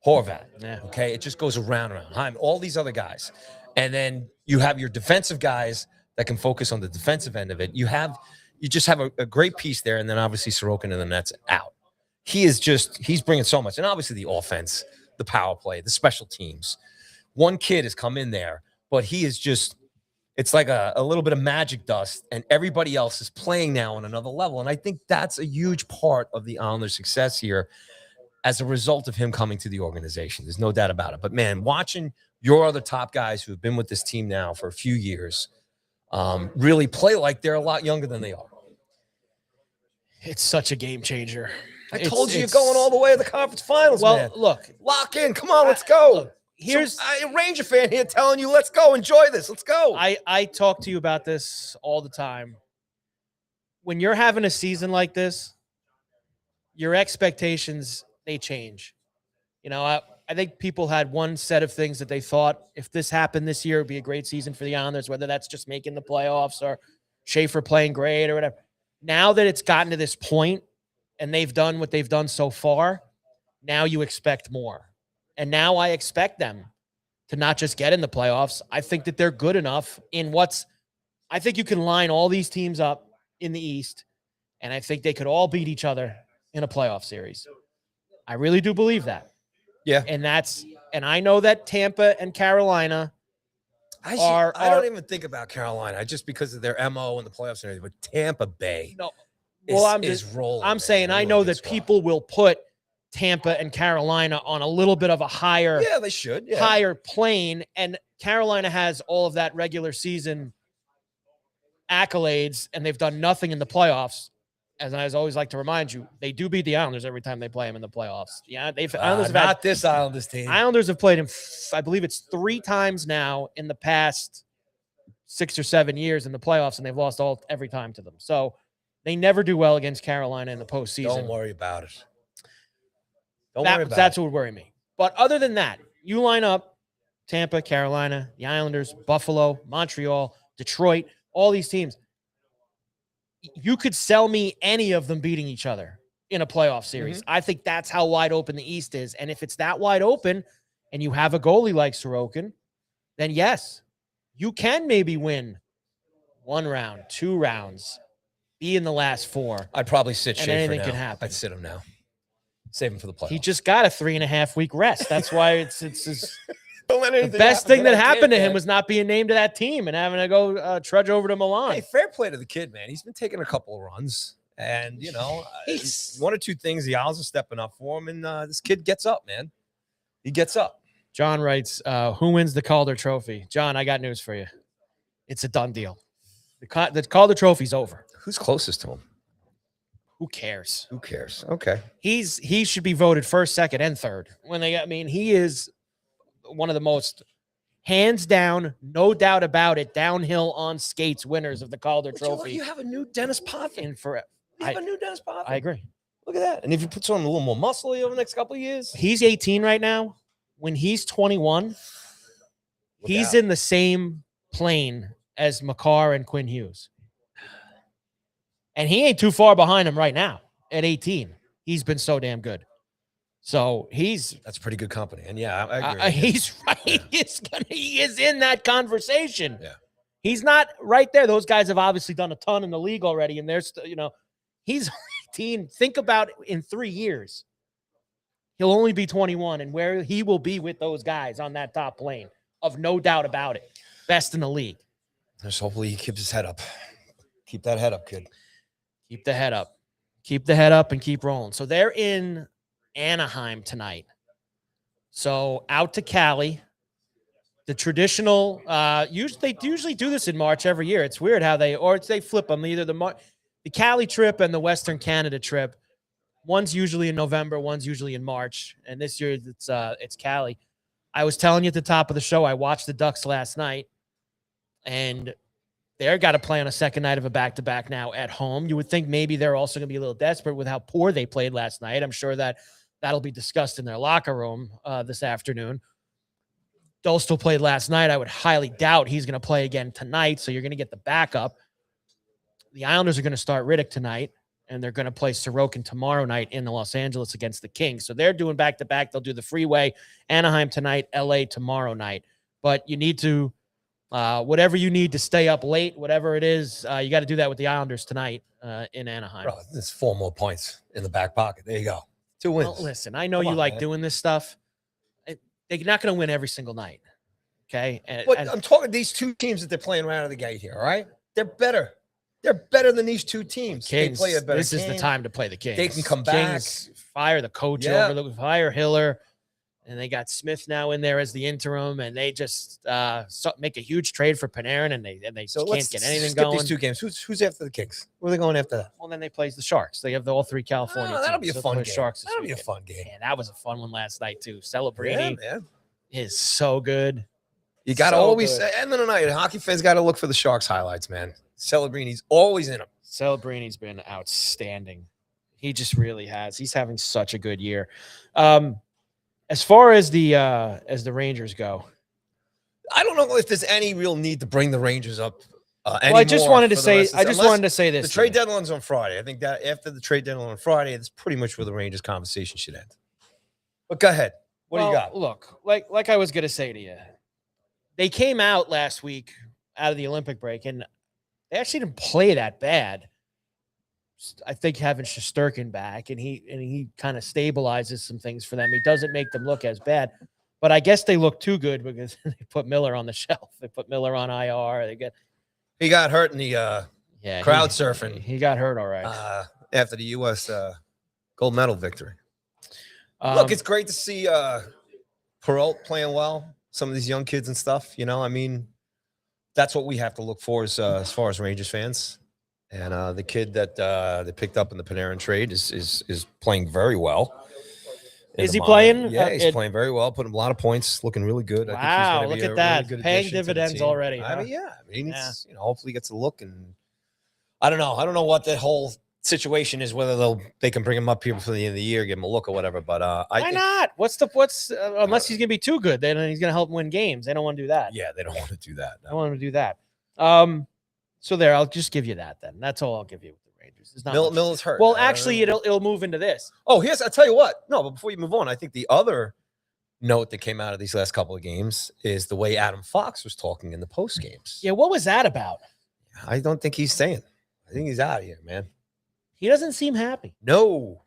Horvat. Yeah. Okay, it just goes around. Hyman, all these other guys. And then you have your defensive guys that can focus on the defensive end of it. You just have a great piece there, and then obviously Sorokin and the Nets out. He's bringing so much. And obviously the offense, the power play, the special teams. One kid has come in there, but he is just, it's like a little bit of magic dust, and everybody else is playing now on another level. And I think that's a huge part of the Islanders' success here as a result of him coming to the organization. There's no doubt about it. But, man, watching your other top guys who have been with this team now for a few years really play like they're a lot younger than they are. It's such a game changer. I told you you're going all the way to the conference finals, man. Look. Lock in. Come on, let's go. Look, here's a Ranger fan here telling you, let's go. Enjoy this. Let's go. I talk to you about this all the time. when you're having a season like this, your expectations, they change. You know, I think people had one set of things that they thought if this happened this year, it would be a great season for the Islanders, whether that's just making the playoffs or Schaefer playing great or whatever. Now that it's gotten to this point and they've done what they've done so far, now you expect more. And now I expect them to not just get in the playoffs. I think that they're good enough in I think you can line all these teams up in the East, and I think they could all beat each other in a playoff series. I really do believe that. Yeah. And I know that Tampa and Carolina I don't even think about Carolina just because of their MO in the playoffs and everything, but Tampa Bay is rolling. I'm saying I know that people will put Tampa and Carolina on a little bit of a higher they should. Yeah. Higher plane, and Carolina has all of that regular season accolades, and they've done nothing in the playoffs. As I always like to remind you, they do beat the Islanders every time they play them in the playoffs. Yeah, this Islanders team. Islanders have played him, I believe it's 3 times now in the past 6 or 7 years in the playoffs, and they've lost every time to them. So they never do well against Carolina in the postseason. Don't worry about it. That's what would worry me. But other than that, you line up Tampa, Carolina, the Islanders, Buffalo, Montreal, Detroit, all these teams. You could sell me any of them beating each other in a playoff series. I think that's how wide open the East is. And if it's that wide open and you have a goalie like Sorokin, then yes, you can maybe win 1 round, 2 rounds, be in the last 4. I'd probably sit Schaefer anything now. can happen. I'd sit him now. Save him for the playoffs. He just got a 3.5-week rest. That's why it's Don't let anything the best thing that happened to him man. Was not being named to that team and having to go trudge over to Milan. Hey, fair play to the kid, man. He's been taking a couple of runs. And, you know, 1 or 2 things, the Owls are stepping up for him. And this kid gets up, man. He gets up. John writes, who wins the Calder Trophy? John, I got news for you. It's a done deal. The Calder Trophy's over. Who's closest to him? Who cares? Who cares? Okay. He should be voted 1st, 2nd, and 3rd. He is one of the most hands down, no doubt about it, downhill on skates winners of the Calder Trophy. You have a new Dennis Potvin. You have a new Dennis Potvin. I agree. Look at that. And if you put on a little more muscly over the next couple of years. He's 18 right now. When he's 21, he's in the same plane as Makar and Quinn Hughes. And he ain't too far behind him right now at 18. He's been so damn good. So that's pretty good company. And yeah, I agree. He's right. Yeah. He is in that conversation. Yeah. He's not right there. Those guys have obviously done a ton in the league already. And there's, he's 18. Think about in 3 years, he'll only be 21 and where he will be with those guys on that top plane of no doubt about it. Best in the league. Just hopefully he keeps his head up. Keep that head up, kid. Keep the head up. Keep the head up and keep rolling. So they're in Anaheim tonight. So out to Cali. The traditional, they usually do this in March every year. It's weird how they flip them. Either the Cali trip and the Western Canada trip. One's usually in November, one's usually in March. And this year it's Cali. I was telling you at the top of the show, I watched the Ducks last night, and they're got to play on a second night of a back-to-back now at home. You would think maybe they're also going to be a little desperate with how poor they played last night. I'm sure that'll be discussed in their locker room this afternoon. Dostal played last night. I would highly doubt he's going to play again tonight, so you're going to get the backup. The Islanders are going to start Riddick tonight, and they're going to play Sorokin tomorrow night in Los Angeles against the Kings. So they're doing back-to-back. They'll do the freeway, Anaheim tonight, LA tomorrow night. But you need to, whatever you need to stay up late, whatever it is, you got to do that with the Islanders tonight in Anaheim. Bro, there's 4 more points in the back pocket. There you go. 2 wins. Well, listen, I know you like doing this stuff. They're not going to win every single night. Okay. But I'm talking these 2 teams that they're playing right out of the gate here. All right. They're better. They're better than these 2 teams. Kings, they play a better this is game. the time to play the Kings. They can come back. Kings fire the coach fire Hiller. And they got Smith now in there as the interim, and they just make a huge trade for Panarin, and they can't get anything going. These 2 games. Who's after the Kings? Where are they going after that? Well, then they play the Sharks. They have all 3 California teams. That'll be a fun game. Sharks that'll be a fun game. Man, that was a fun one last night too. Celebrini man. Is so good. You got to always end of the night. Hockey fans got to look for the Sharks highlights, man. Celebrini's always in them. Celebrini's been outstanding. He just really has. He's having such a good year. As far as the Rangers go, I don't know if there's any real need to bring the Rangers up. well, I just wanted to say, this. The trade deadline's on Friday. I think that after the trade deadline on Friday, that's pretty much where the Rangers conversation should end. But go ahead. What do you got? Look, like I was gonna say to you, they came out last week out of the Olympic break, and they actually didn't play that bad. I think having Shesterkin back, and he kind of stabilizes some things for them. He doesn't make them look as bad, but I guess they look too good because they put Miller on the shelf. They put Miller on IR. He got hurt in the crowd surfing. He got hurt all right after the U.S. Gold medal victory. Look, it's great to see Peralt playing well. Some of these young kids and stuff. You know, I mean, that's what we have to look for as far as Rangers fans. And the kid that they picked up in the Panarin trade is playing very well. Is he playing? Yeah, he's playing very well. Put him a lot of points. Looking really good. Wow, look at that. Really paying dividends already. I mean, yeah. I mean, he's, hopefully he gets a look. And I don't know. I don't know what that whole situation is, whether they can bring him up here before the end of the year, give him a look or whatever. But why not? Unless he's going to be too good, then he's going to help win games. They don't want to do that. Yeah, they don't want to do that. No. I want him to do that. So there, I'll just give you that then. That's all I'll give you with the Rangers. It's not Miller's hurt. Well, actually, it'll move into this. Oh, I'll tell you what. No, but before you move on, I think the other note that came out of these last couple of games is the way Adam Fox was talking in the post games. Yeah, what was that about? I don't think he's staying. I think he's out of here, man. He doesn't seem happy. No.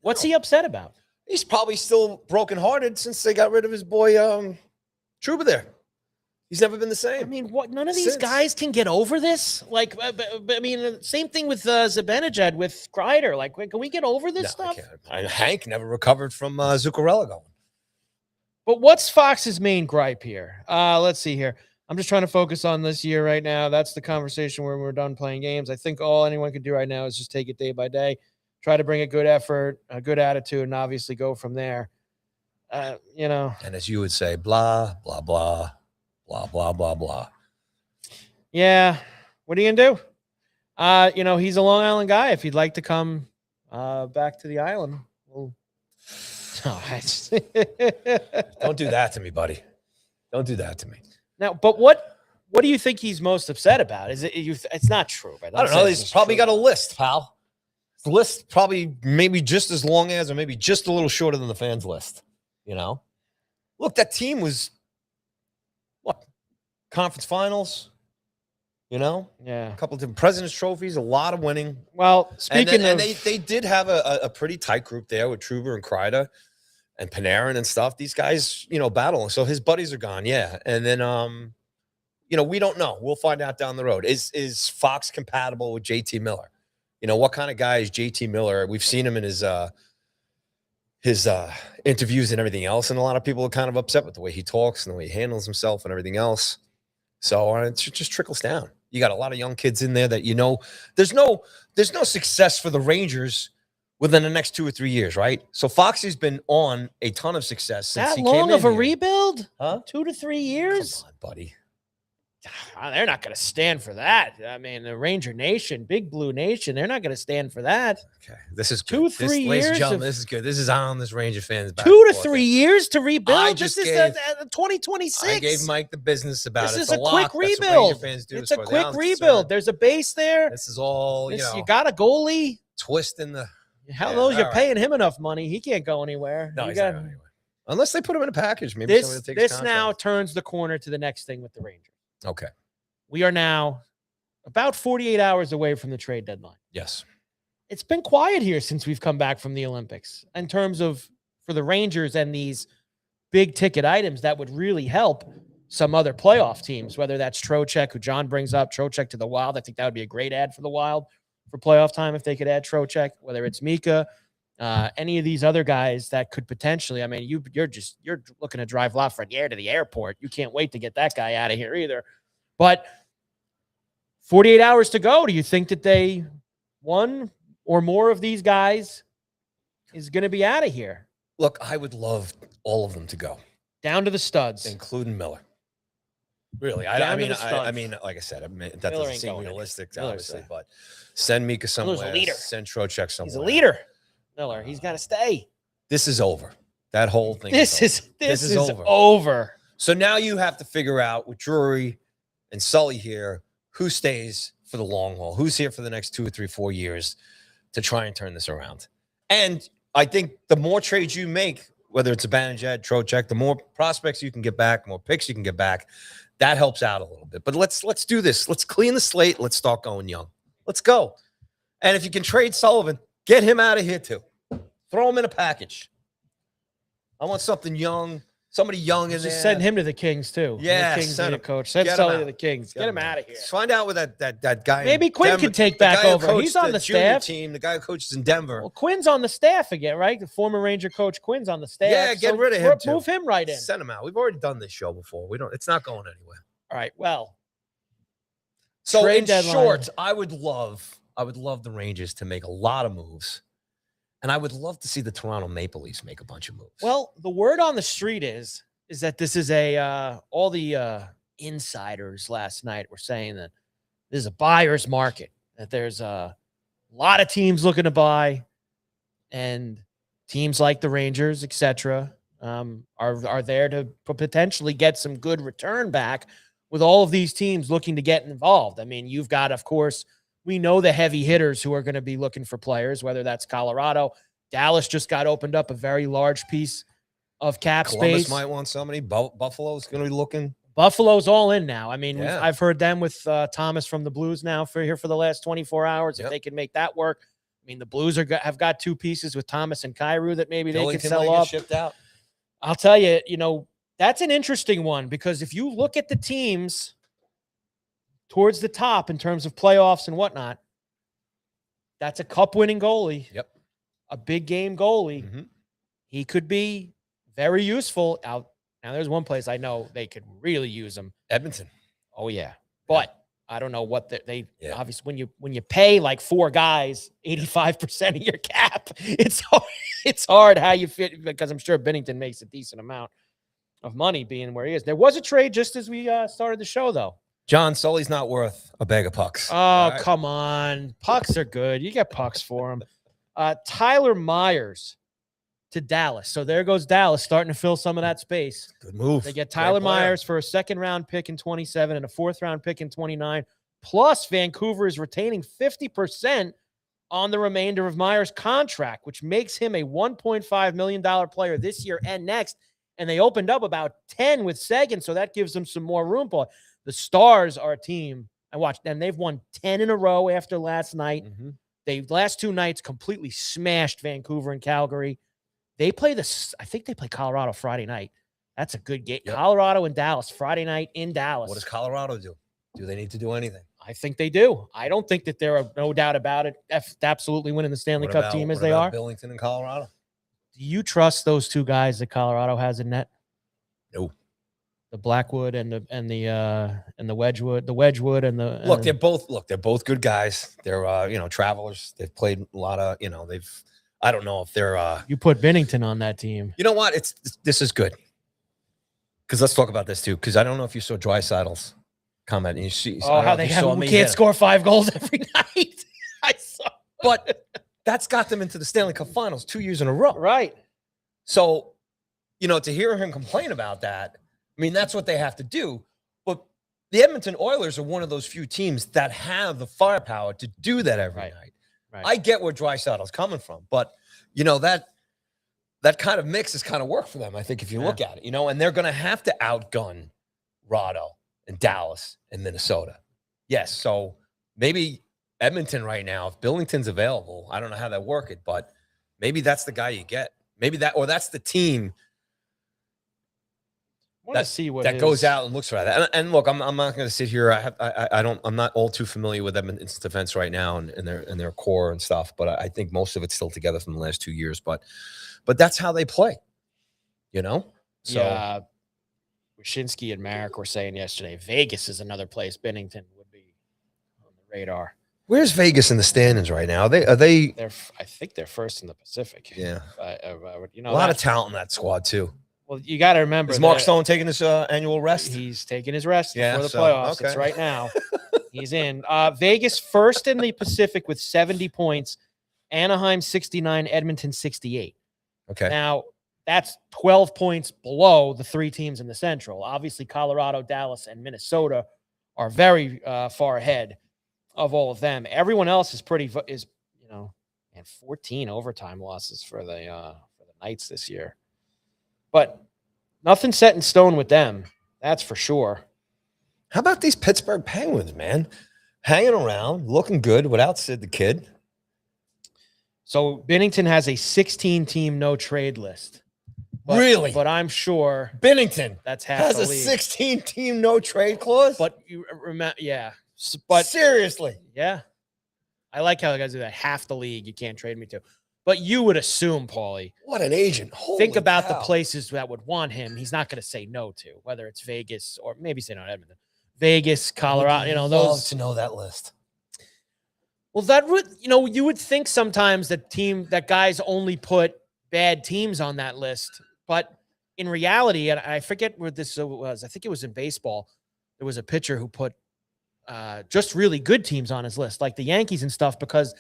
What's he upset about? He's probably still brokenhearted since they got rid of his boy Trouba there. He's never been the same. I mean, what? None of these guys can get over this. Like, I mean, same thing with Zibanejad with Kreider. Like, can we get over this stuff? Hank never recovered from Zuccarello going. But what's Fox's main gripe here? Let's see here. I'm just trying to focus on this year right now. That's the conversation where we're done playing games. I think all anyone can do right now is just take it day by day, try to bring a good effort, a good attitude, and obviously go from there. And as you would say, blah, blah, blah. Blah, blah, blah, blah. Yeah. What are you going to do? He's a Long Island guy. If he'd like to come back to the island. Don't do that to me, buddy. Don't do that to me. Now, but what do you think he's most upset about? Is it it's not true, right? I don't know. He's probably got a list, pal. The list probably maybe just as long as, or maybe just a little shorter than the fans list. Look, that team was conference finals, yeah, a couple of different President's trophies, a lot of winning. Well, and they did have a pretty tight group there with Trouba and Kreider and Panarin and stuff. These guys, battling. So his buddies are gone, yeah. And then, we don't know. We'll find out down the road. Is Fox compatible with JT Miller? What kind of guy is JT Miller? We've seen him in his interviews and everything else, and a lot of people are kind of upset with the way he talks and the way he handles himself and everything else. So it just trickles down. You got a lot of young kids in there that there's no success for the Rangers within the next 2 or 3 years, right? So Foxy's been on a ton of success since he came in. That long of a here. Rebuild? Huh? 2 to 3 years? Come on, buddy. They're not going to stand for that. I mean, the Ranger Nation, Big Blue Nation, they're not going to stand for that. Okay, this is 2, 3 years. Ladies and gentlemen, this is good. This is on this Ranger fans. 2 to 3 years to rebuild. This is 2026. I gave Mike the business about it. This is a quick rebuild. It's a quick rebuild. There's a base there. This is all you got a goalie. Twisting the. Hell knows you're paying him enough money. He can't go anywhere. No, he's not going anywhere. Unless they put him in a package. Maybe this now turns the corner to the next thing with the Rangers. Okay. We are now about 48 hours away from the trade deadline. Yes. It's been quiet here since we've come back from the Olympics in terms of for the Rangers and these big ticket items that would really help some other playoff teams, whether that's Trocheck, who John brings up, Trocheck to the Wild. I think that would be a great ad for the Wild for playoff time if they could add Trocheck, whether it's Mika, any of these other guys that could potentially, I mean, you're looking to drive Lafreniere to the airport. You can't wait to get that guy out of here either. But 48 hours to go. Do you think that one or more of these guys is going to be out of here? Look, I would love all of them to go. Down to the studs. Including Miller. Really, Down I to mean, the studs. I mean, like I said, that Miller doesn't ain't seem going realistic, anywhere. obviously. Miller's But send Mika Miller's a somewhere. leader. Send Trocheck somewhere. He's a leader. Miller, he's got to stay. This is over. That whole thing. This is over. over. So now you have to figure out with Drury and Sully here who stays for the long haul, who's here for the next 2 or 3, 4 years to try and turn this around. And I think the more trades you make, whether it's a Banijad, Trocheck, the more prospects you can get back, more picks you can get back, that helps out a little bit. But let's do this. Let's clean the slate. Let's start going young. Let's go. And if you can trade Sullivan, get him out of here too. Throw him in a package. I want something young, somebody young in there. Just send him to the Kings too. Yeah, the Kings send need him. a coach. Send Get Sully him to the Kings. Get him out of here. Let's find out where that guy. Maybe Quinn can take back over. He's on the junior staff. team. The guy who coaches in Denver. Well, Quinn's on the staff again, right? The former Ranger coach Quinn's on the staff. Yeah, get rid of him too. Move him right in. Send him out. We've already done this show before. We don't. It's not going anywhere. All right. Well, so trade in deadline. short, I would love the Rangers to make a lot of moves, and I would love to see the Toronto Maple Leafs make a bunch of moves. well, the word on the street is that this is all the insiders last night were saying that this is a buyer's market, that there's a lot of teams looking to buy, and teams like the Rangers, etc., are there to potentially get some good return back with all of these teams looking to get involved. I mean, you've got, of course, we know the heavy hitters who are going to be looking for players, whether that's Colorado. Dallas just got opened up a very large piece of cap Columbus space. might want somebody. Buffalo's going to be looking. Buffalo's all in now. I mean, Yeah. I've heard them with Thomas from the Blues now for the last 24 hours. Yep. If they can make that work. I mean, the Blues have got 2 pieces with Thomas and Kyrou that maybe they could Billington sell might get off. shipped out. I'll tell you, that's an interesting one, because if you look at the teams towards the top in terms of playoffs and whatnot, that's a cup-winning goalie. Yep. A big game goalie. Mm-hmm. He could be very useful out. Now, there's one place I know they could really use him. Edmonton. Oh yeah, but I don't know what they Yeah. obviously when you pay like 4 guys 85% of your cap, it's hard how you fit, because I'm sure Binnington makes a decent amount of money being where he is. There was a trade just as we started the show though. John Sully's not worth a bag of pucks. Oh, All right? come on. Pucks are good. You get pucks for them. Tyler Myers to Dallas. So there goes Dallas starting to fill some of that space. Good move. They get Great Tyler player. Myers for a 2nd-round pick in 27 and a 4th-round pick in 29. Plus, Vancouver is retaining 50% on the remainder of Myers' contract, which makes him a $1.5 million player this year and next. And they opened up about 10 with Seguin, so that gives them some more room. But the Stars are a team. I watched them. They've won 10 in a row after last night. Mm-hmm. They last 2 nights completely smashed Vancouver and Calgary. They play I think they play Colorado Friday night. That's a good game. Yep. Colorado and Dallas Friday night in Dallas. What does Colorado do? Do they need to do anything? I think they do. I don't think that there are no doubt about it. Absolutely winning the Stanley Cup team as they are. Billington and Colorado. Do you trust those 2 guys that Colorado has in net? No. The Blackwood and the Wedgwood, and the Look, they're both good guys. They're travelers. They've played a lot of, I don't know if they're you put Binnington on that team. You know what? This is good. Because let's talk about this too. Because I don't know if you saw Dreisaitl's comment. And you see, how they can't score 5 goals every night. I saw, but that's got them into the Stanley Cup Finals 2 years in a row. right. So, to hear him complain about that, I mean, that's what they have to do. But the Edmonton Oilers are one of those few teams that have the firepower to do that every night. Right. I get where Dreisaitl's coming from, but that kind of mix has kind of worked for them, I think, if you look at it, and they're going to have to outgun Rado and Dallas and Minnesota. Yes. So maybe Edmonton right now, if Billington's available, I don't know how that work it, but maybe that's the guy you get. Maybe that's the team that goes out and looks for that. And look, I'm not going to sit here. I'm not all too familiar with Edmonton's defense right now and their core and stuff, but I think most of it's still together from the last 2 years. But that's how they play, So yeah, Wyshynski and Marek were saying yesterday, Vegas is another place Binnington would be on the radar. Where's Vegas in the standings right now? Are they? I think they're first in the Pacific. Yeah, a a lot of talent in that squad too. Well, you got to remember. Is Mark Stone taking his annual rest? He's taking his rest Yeah, before the so, playoffs. okay. It's right now. He's in. Vegas first in the Pacific with 70 points. Anaheim 69, Edmonton 68. Okay. Now, that's 12 points below the three teams in the Central. Obviously, Colorado, Dallas, and Minnesota are very far ahead of all of them. Everyone else is and 14 overtime losses for the Knights this year. But nothing set in stone with them. That's for sure. How about these Pittsburgh Penguins, man? Hanging around, looking good without Sid the Kid. So Binnington has a 16-team no-trade list. Really? But I'm sure Binnington that's half has the a league. 16-team no-trade clause? But you remember, yeah. But seriously. Yeah. I like how the guys do that. Half the league you can't trade me to. But you would assume, Paulie. What an agent. Holy think about cow. the places that would want him. He's not going to say no to, whether it's Vegas or maybe say no to Edmonton. Vegas, Colorado, Love those. to know that list. Well, that would, you would think sometimes that guys only put bad teams on that list. But in reality, and I forget where this was, I think it was in baseball. There was a pitcher who put just really good teams on his list, like the Yankees and stuff, because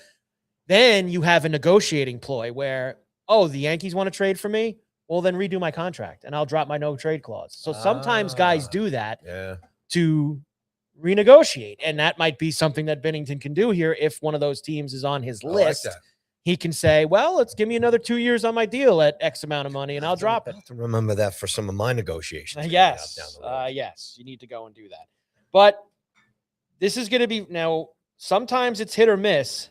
then you have a negotiating ploy where, the Yankees want to trade for me. Well, then redo my contract and I'll drop my no trade clause. So sometimes guys do that to renegotiate. And that might be something that Binnington can do here. If one of those teams is on his list, he can say, well, let's give me another 2 years on my deal at X amount of money and I'll drop it. I have to remember that for some of my negotiations. Yes. Yes. You need to go and do that. But this is going to be now, sometimes it's hit or miss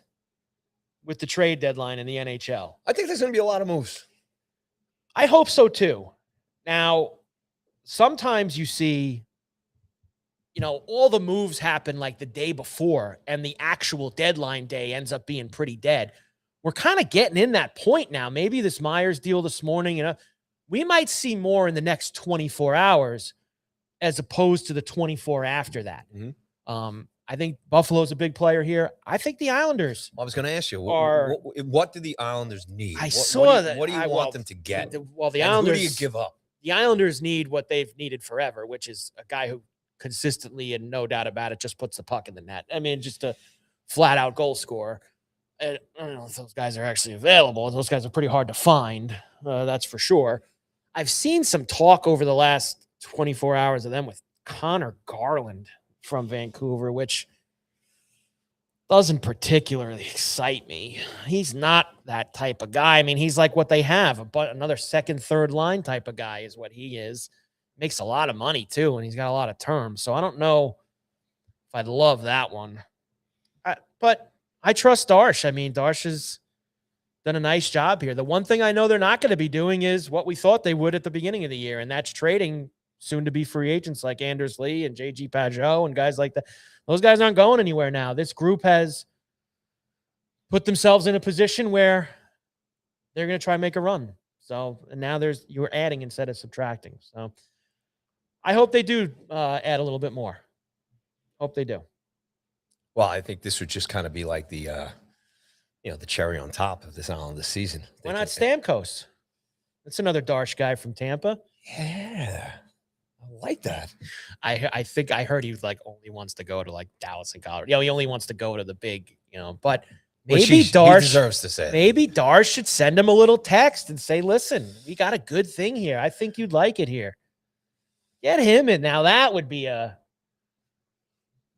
with the trade deadline in the NHL. I think there's going to be a lot of moves. I hope so too. Now, sometimes you see, all the moves happen like the day before and the actual deadline day ends up being pretty dead. We're kind of getting in that point now. Maybe this Myers deal this morning, we might see more in the next 24 hours as opposed to the 24 after that. Mm-hmm. I think Buffalo's a big player here. I think the Islanders. I was going to ask you, what do the Islanders need? What do you want them to get? The Islanders. Islanders. Who do you give up? The Islanders need what they've needed forever, which is a guy who consistently and no doubt about it just puts the puck in the net. I mean, just a flat out goal scorer. I don't know if those guys are actually available. Those guys are pretty hard to find. That's for sure. I've seen some talk over the last 24 hours of them with Connor Garland from Vancouver, which doesn't particularly excite me. He's not that type of guy. I mean, he's like what they have, but another second, third line type of guy is what he is. Makes a lot of money too, and he's got a lot of terms. So I don't know if I'd love that one. But I trust Darsh. I mean, Darsh has done a nice job here. The one thing I know they're not going to be doing is what we thought they would at the beginning of the year, and that's trading soon-to-be free agents like Anders Lee and J.G. Pajot and guys like that. Those guys aren't going anywhere now. This group has put themselves in a position where they're going to try and make a run. So, and now you're adding instead of subtracting. So I hope they do add a little bit more. Hope they do. Well, I think this would just kind of be like the cherry on top of this Islanders season. Why not Stamkos? That's another Darsh guy from Tampa. Yeah. I like that. I think I heard he only wants to go to Dallas and Colorado. He only wants to go to the big, but maybe Darsh deserves to say. Maybe Darsh should send him a little text and say, "Listen, we got a good thing here. I think you'd like it here. Get him in." Now that would be a.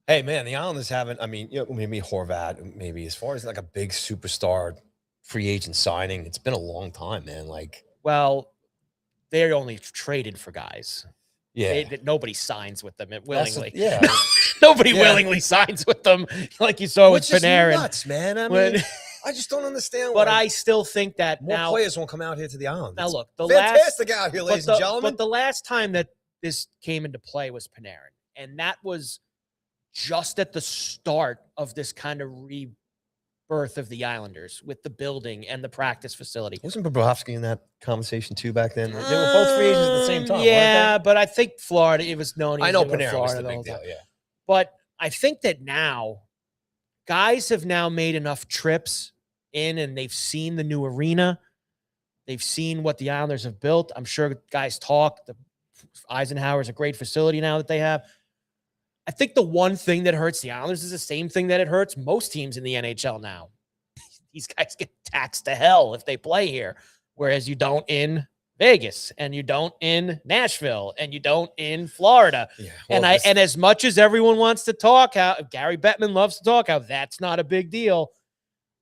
Hey man, the Islanders haven't. I mean, maybe Horvat, maybe as far as a big superstar free agent signing, it's been a long time, man. Well, they're only traded for guys. Yeah, nobody signs with them willingly. Yeah, nobody willingly signs with them, like you saw with Panarin. Nuts, man. I mean, I just don't understand. But I still think that more players won't come out here to the Islanders. Now, look, fantastic out here, ladies and gentlemen. But the last time that this came into play was Panarin, and that was just at the start of this kind of rebirth of the Islanders with the building and the practice facility. Wasn't Bobrovsky in that conversation too back then? They were both free agents at the same time. Yeah, but I think Florida, it was known. I know Panarin was the big deal, yeah. But I think that now guys have now made enough trips in and they've seen the new arena They've seen what the Islanders have built. I'm sure guys talk. The Eisenhower is a great facility now that they have. I think the one thing that hurts the Islanders is the same thing that it hurts most teams in the NHL now. These guys get taxed to hell if they play here, whereas you don't in Vegas, and you don't in Nashville, and you don't in Florida. Yeah, well, and as much as everyone wants to talk how Gary Bettman loves to talk how that's not a big deal,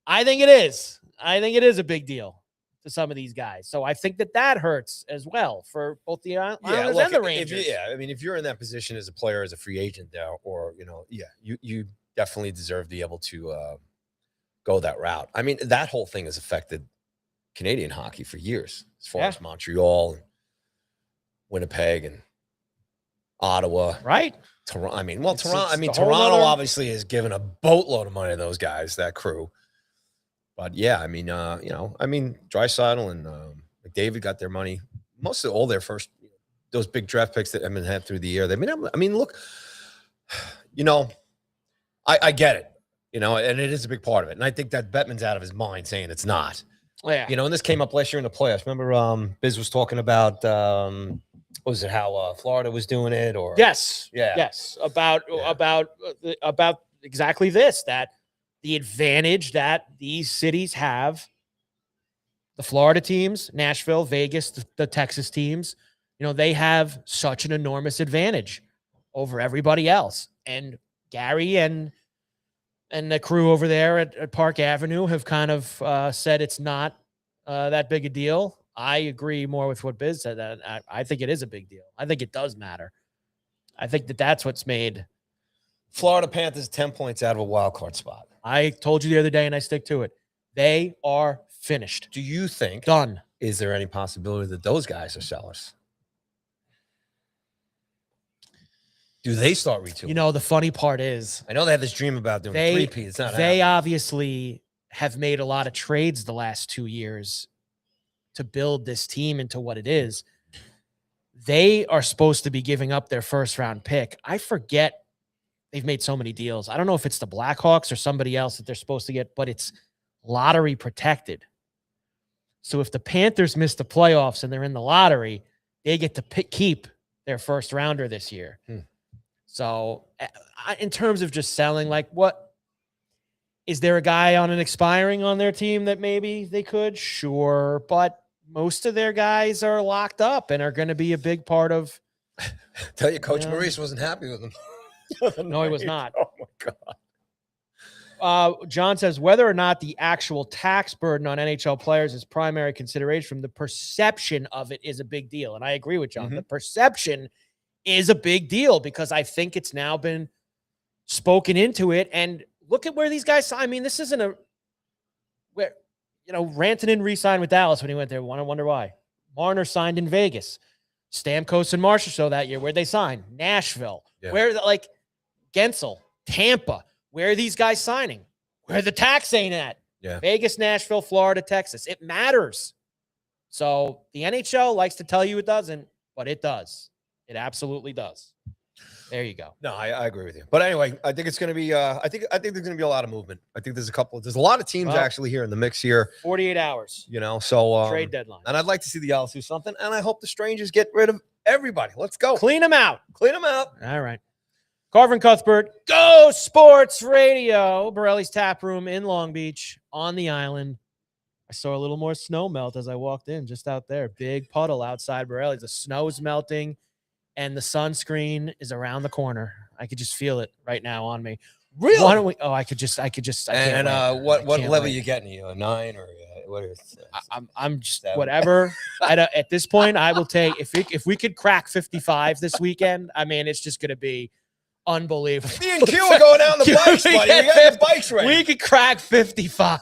I think it is. I think it is a big deal to some of these guys. So I think that hurts as well for both the Islanders and the Rangers. I mean, if you're in that position as a player, as a free agent now, or, you definitely deserve to be able to go that route. I mean, that whole thing has affected Canadian hockey for years, as far as Montreal and Winnipeg and Ottawa. Right. Toronto. Toronto obviously has given a boatload of money to those guys, that crew. But yeah, Draisaitl and McDavid got their money. Most of all their first, those big draft picks that have been had through the year. Look, I get it, and it is a big part of it. And I think that Bettman's out of his mind saying it's not. Yeah. And this came up last year in the playoffs. Remember, Biz was talking about, what was it, how Florida was doing it? Or yes, yeah, yes, about exactly this, that the advantage that these cities have, the Florida teams, Nashville, Vegas, the Texas teams, they have such an enormous advantage over everybody else. And Gary and the crew over there at Park Avenue have kind of said it's not that big a deal. I agree more with what Biz said. I think it is a big deal. I think it does matter. I think that's what's made Florida Panthers 10 points out of a wild card spot. I told you the other day, and I stick to it. They are finished. Do you think done? Is there any possibility that those guys are sellers? Do they start retooling? The funny part is, I know they have this dream about doing a three-peat. It's not they happening. Obviously have made a lot of trades the last 2 years to build this team into what it is. They are supposed to be giving up their first-round pick. I forget. They've made so many deals. I don't know if it's the Blackhawks or somebody else that they're supposed to get, but it's lottery protected. So if the Panthers miss the playoffs and they're in the lottery, they get to keep their first rounder this year. So in terms of just selling, what is there a guy on an expiring on their team that maybe they could? Sure. But most of their guys are locked up and are going to be a big part of. Tell you, Coach Maurice wasn't happy with them. No, he was not. Oh my God. John says whether or not the actual tax burden on NHL players is primary consideration, from the perception of it is a big deal. And I agree with John. The perception is a big deal because I think it's now been spoken into it. And look at where these guys, this isn't Rantanen re-signed with Dallas when he went there. I wonder why. Marner signed in Vegas. Stamkos and Marchessault that year, where'd they sign? Nashville. Yeah. Where, Gensel, Tampa. Where are these guys signing? Where the tax ain't at? Yeah. Vegas, Nashville, Florida, Texas. It matters. So the NHL likes to tell you it doesn't, but it does. It absolutely does. There you go. No, I agree with you. But anyway, I think it's going to be. I think there's going to be a lot of movement. I think there's a lot of teams actually here in the mix here. 48 hours. So trade deadline. And I'd like to see the Isles do something. And I hope the Strangers get rid of everybody. Let's go. Clean them out. All right. Carver and Cuthbert, Go Sports Radio. Borrelli's Taproom in Long Beach on the island. I saw a little more snow melt as I walked in, just out there. Big puddle outside Borrelli's. The snow's melting, and the sunscreen is around the corner. I could just feel it right now on me. Really? Why don't we? Oh, I could just. I and what level you getting? You a 9 or what is? I'm just 7. whatever. At this point, I will take if we could crack 55 this weekend. It's just going to be unbelievable. Me and Q are going down the bikes, buddy. We got the bikes ready. We could crack 55.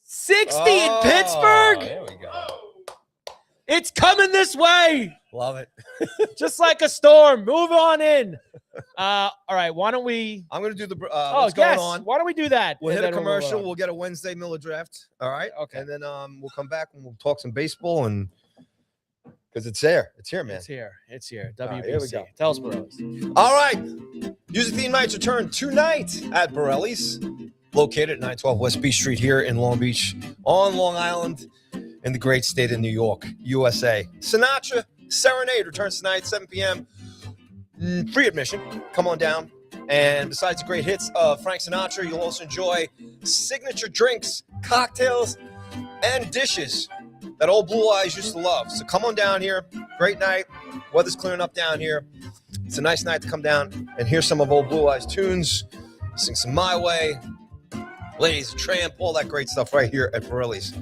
60 in Pittsburgh. There we go. It's coming this way. Love it. Just like a storm. Move on in. All right. Why don't we? I'm going to do the what's going on. Why don't we do that? We'll hit a commercial. We'll get a Wednesday Miller draft. All right. Okay. And then we'll come back and we'll talk some baseball and because it's there. It's here, man. It's here. WBC. Right, here we go. Tell us, Borrelli's. All right. Music Theme Nights return tonight at Borrelli's, located at 912 West Beach Street here in Long Beach on Long Island. in the great state of New York, USA. Sinatra Serenade returns tonight, 7 p.m. Free admission. Come on down. And besides the great hits of Frank Sinatra, you'll also enjoy signature drinks, cocktails, and dishes that old Blue Eyes used to love. So come on down here. Great night. Weather's clearing up down here. It's a nice night to come down and hear some of old Blue Eyes tunes, sing some My Way, Ladies Tramp, all that great stuff right here at Borrelli's.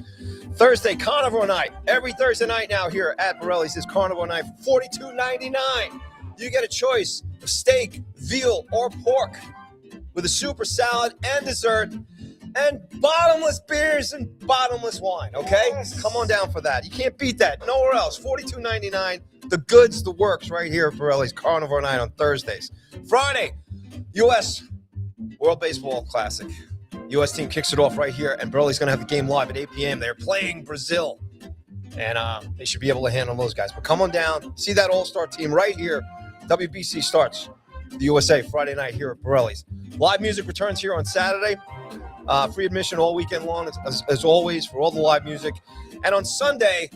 Thursday, Carnivore Night. Every Thursday night now here at Borrelli's is Carnivore Night for $42.99. You get a choice of steak, veal, or pork with a super salad and dessert and bottomless beers and bottomless wine, okay? Yes. Come on down for that. You can't beat that nowhere else. $42.99. The goods, the works right here at Borrelli's Carnivore Night on Thursdays. Friday, U.S. World Baseball Classic. U.S. team kicks it off right here, and Borrelli's going to have the game live at 8 p.m. They're playing Brazil, and they should be able to handle those guys. But come on down, see that all-star team right here. WBC starts the USA Friday night here at Borrelli's. Live music returns here on Saturday. Free admission all weekend long, as always, for all the live music. And on Sunday,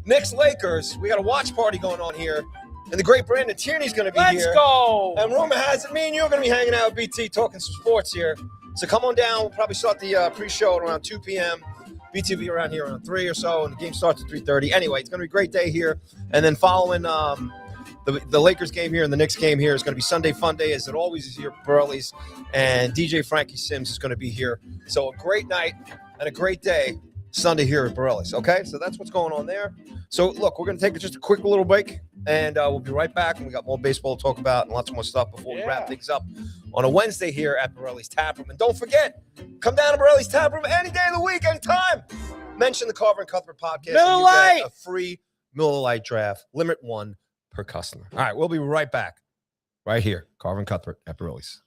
Knicks Lakers, we got a watch party going on here. And the great Brandon Tierney's going to be here. Let's go. And rumor has it, me and you are going to be hanging out with BT talking some sports here. So come on down. We'll probably start the pre-show at around 2 p.m. BT will be around here around 3 or so, and the game starts at 3:30. Anyway, it's going to be a great day here. And then following the Lakers game here and the Knicks game here is going to be Sunday Fun Day, as it always is here at Borrelli's. And DJ Frankie Sims is going to be here. So a great night and a great day Sunday here at Borrelli's. Okay, so that's what's going on there. So, look, we're going to take just a quick little break, and we'll be right back. And we got more baseball to talk about and lots more stuff before we wrap things up on a Wednesday here at Borrelli's Taproom. And don't forget, come down to Borrelli's Taproom any day of the week, anytime. Mention the Carver and Cuthbert podcast. Miller Lite. Get a free Miller Lite draft, limit 1 per customer. All right, we'll be right back right here, Carver and Cuthbert at Borrelli's.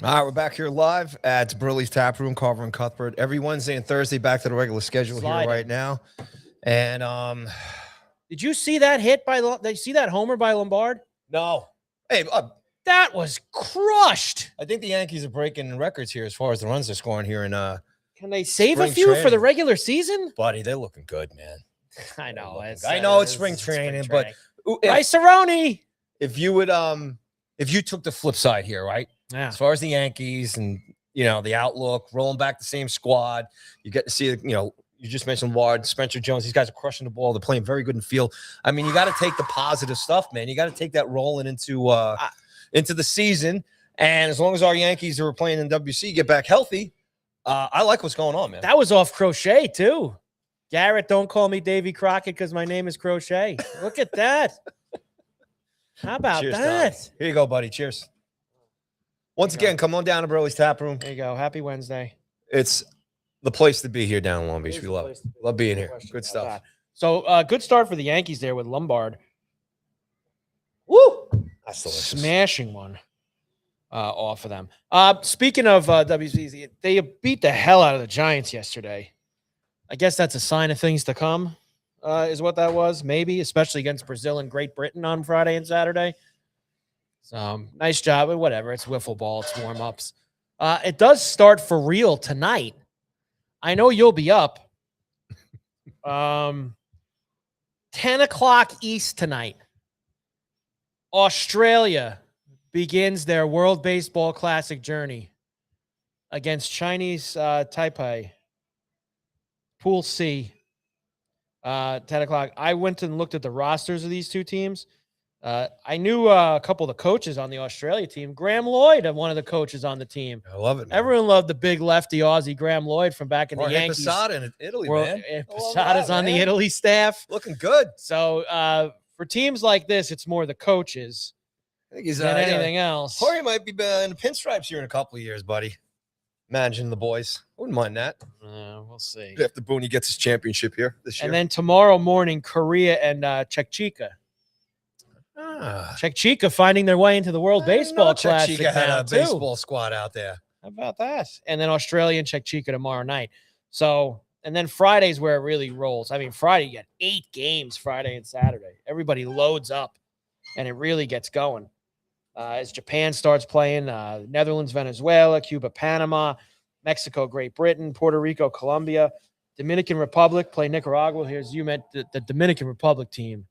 All right, we're back here live at Borrelli's Taproom, Carver and Cuthbert. Every Wednesday and Thursday, back to the regular schedule Sliding. here right now. And did you see that hit by? Did you see that homer by Lombard? no, hey, That was crushed. I think the Yankees are breaking records here as far as the runs they're scoring here in Can they save a spring few for the training. regular season? buddy. They're looking good, man. I know. I know it's spring training, but Rice-A-Roni. if you would if you took the flip side here, right? Yeah. As far as the Yankees and the outlook, rolling back the same squad, you get to see you just mentioned Ward, Spencer Jones. These guys are crushing the ball. They're playing very good in field. I mean, you got to take the positive stuff, man. You got to take that rolling into the season. And as long as our Yankees who are playing in WBC get back healthy, I like what's going on, man. That was off Crochet too. Garrett, don't call me Davy Crockett because my name is Crochet. Look at that. How about Cheers, that? Tom. Here you go, buddy. Cheers. Once again, come on down to Borrelli's Taproom. There you go. Happy Wednesday. It's the place to be here down in Long Beach. We love it. Love being here. Good stuff. So good start for the Yankees there with Lombard. Woo! That's delicious. Smashing one off of them. Speaking of WBC, they beat the hell out of the Giants yesterday. I guess that's a sign of things to come, is what that was, maybe, especially against Brazil and Great Britain on Friday and Saturday. So nice job, but whatever. It's wiffle ball. It's warm-ups. It does start for real tonight. I know you'll be up. 10 o'clock East tonight. Australia begins their World Baseball Classic journey against Chinese Taipei. Pool C. 10 o'clock. I went and looked at the rosters of these two teams. I knew a couple of the coaches on the Australia team. Graham Lloyd, one of the coaches on the team. I love it, man. Everyone loved the big lefty Aussie Graham Lloyd from back in the Yankees. Posada in Italy, man. Posada's on the Italy staff. Looking good. So for teams like this, it's more the coaches I think he's than anything else. Corey might be in the pinstripes here in a couple of years, buddy. Imagine the boys. I wouldn't mind that. We'll see. After Booney gets his championship here this year. And then tomorrow morning, Korea and Czechika. Czechika finding their way into the World Baseball Classic. Czechika had a baseball squad out there. How about that? And then Australia and Czechika tomorrow night. So, and then Friday's where it really rolls. I mean, Friday, you got 8 games Friday and Saturday. Everybody loads up, and it really gets going. As Japan starts playing, Netherlands, Venezuela, Cuba, Panama, Mexico, Great Britain, Puerto Rico, Colombia, Dominican Republic play Nicaragua. Here's you meant the Dominican Republic team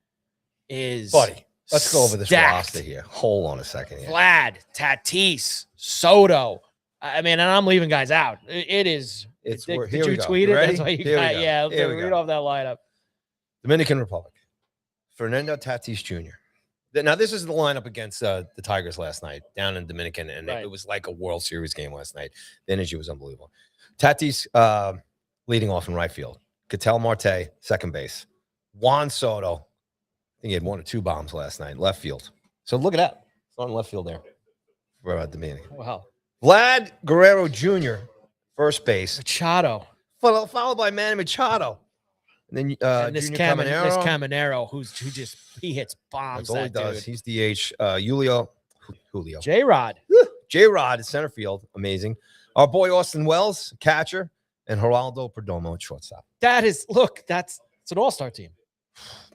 is buddy. Let's go over this stacked. roster here. Hold on a second here. Vlad, Tatis, Soto. I mean, and I'm leaving guys out. It is. Did you tweet it? Ready? That's why you Here got. we go. Yeah, Here we read go. off that lineup. Dominican Republic. Fernando Tatis Jr. Now, this is the lineup against the Tigers last night down in Dominican, and Right. it was like a World Series game last night. The energy was unbelievable. Tatis leading off in right field. Ketel Marte, second base. Juan Soto. I think he had 1 or 2 bombs last night, left field. So look at that. It's on left field there. We're at the beginning. Wow. Vlad Guerrero Jr., first base. Machado. Followed by Manny Machado. And then And this Junior Caminero. Caminero, who he hits bombs. That's all he That does. dude. He's DH. Julio. J-Rod. J-Rod at center field. Amazing. Our boy Austin Wells, catcher. And Geraldo Perdomo at shortstop. That's an all-star team.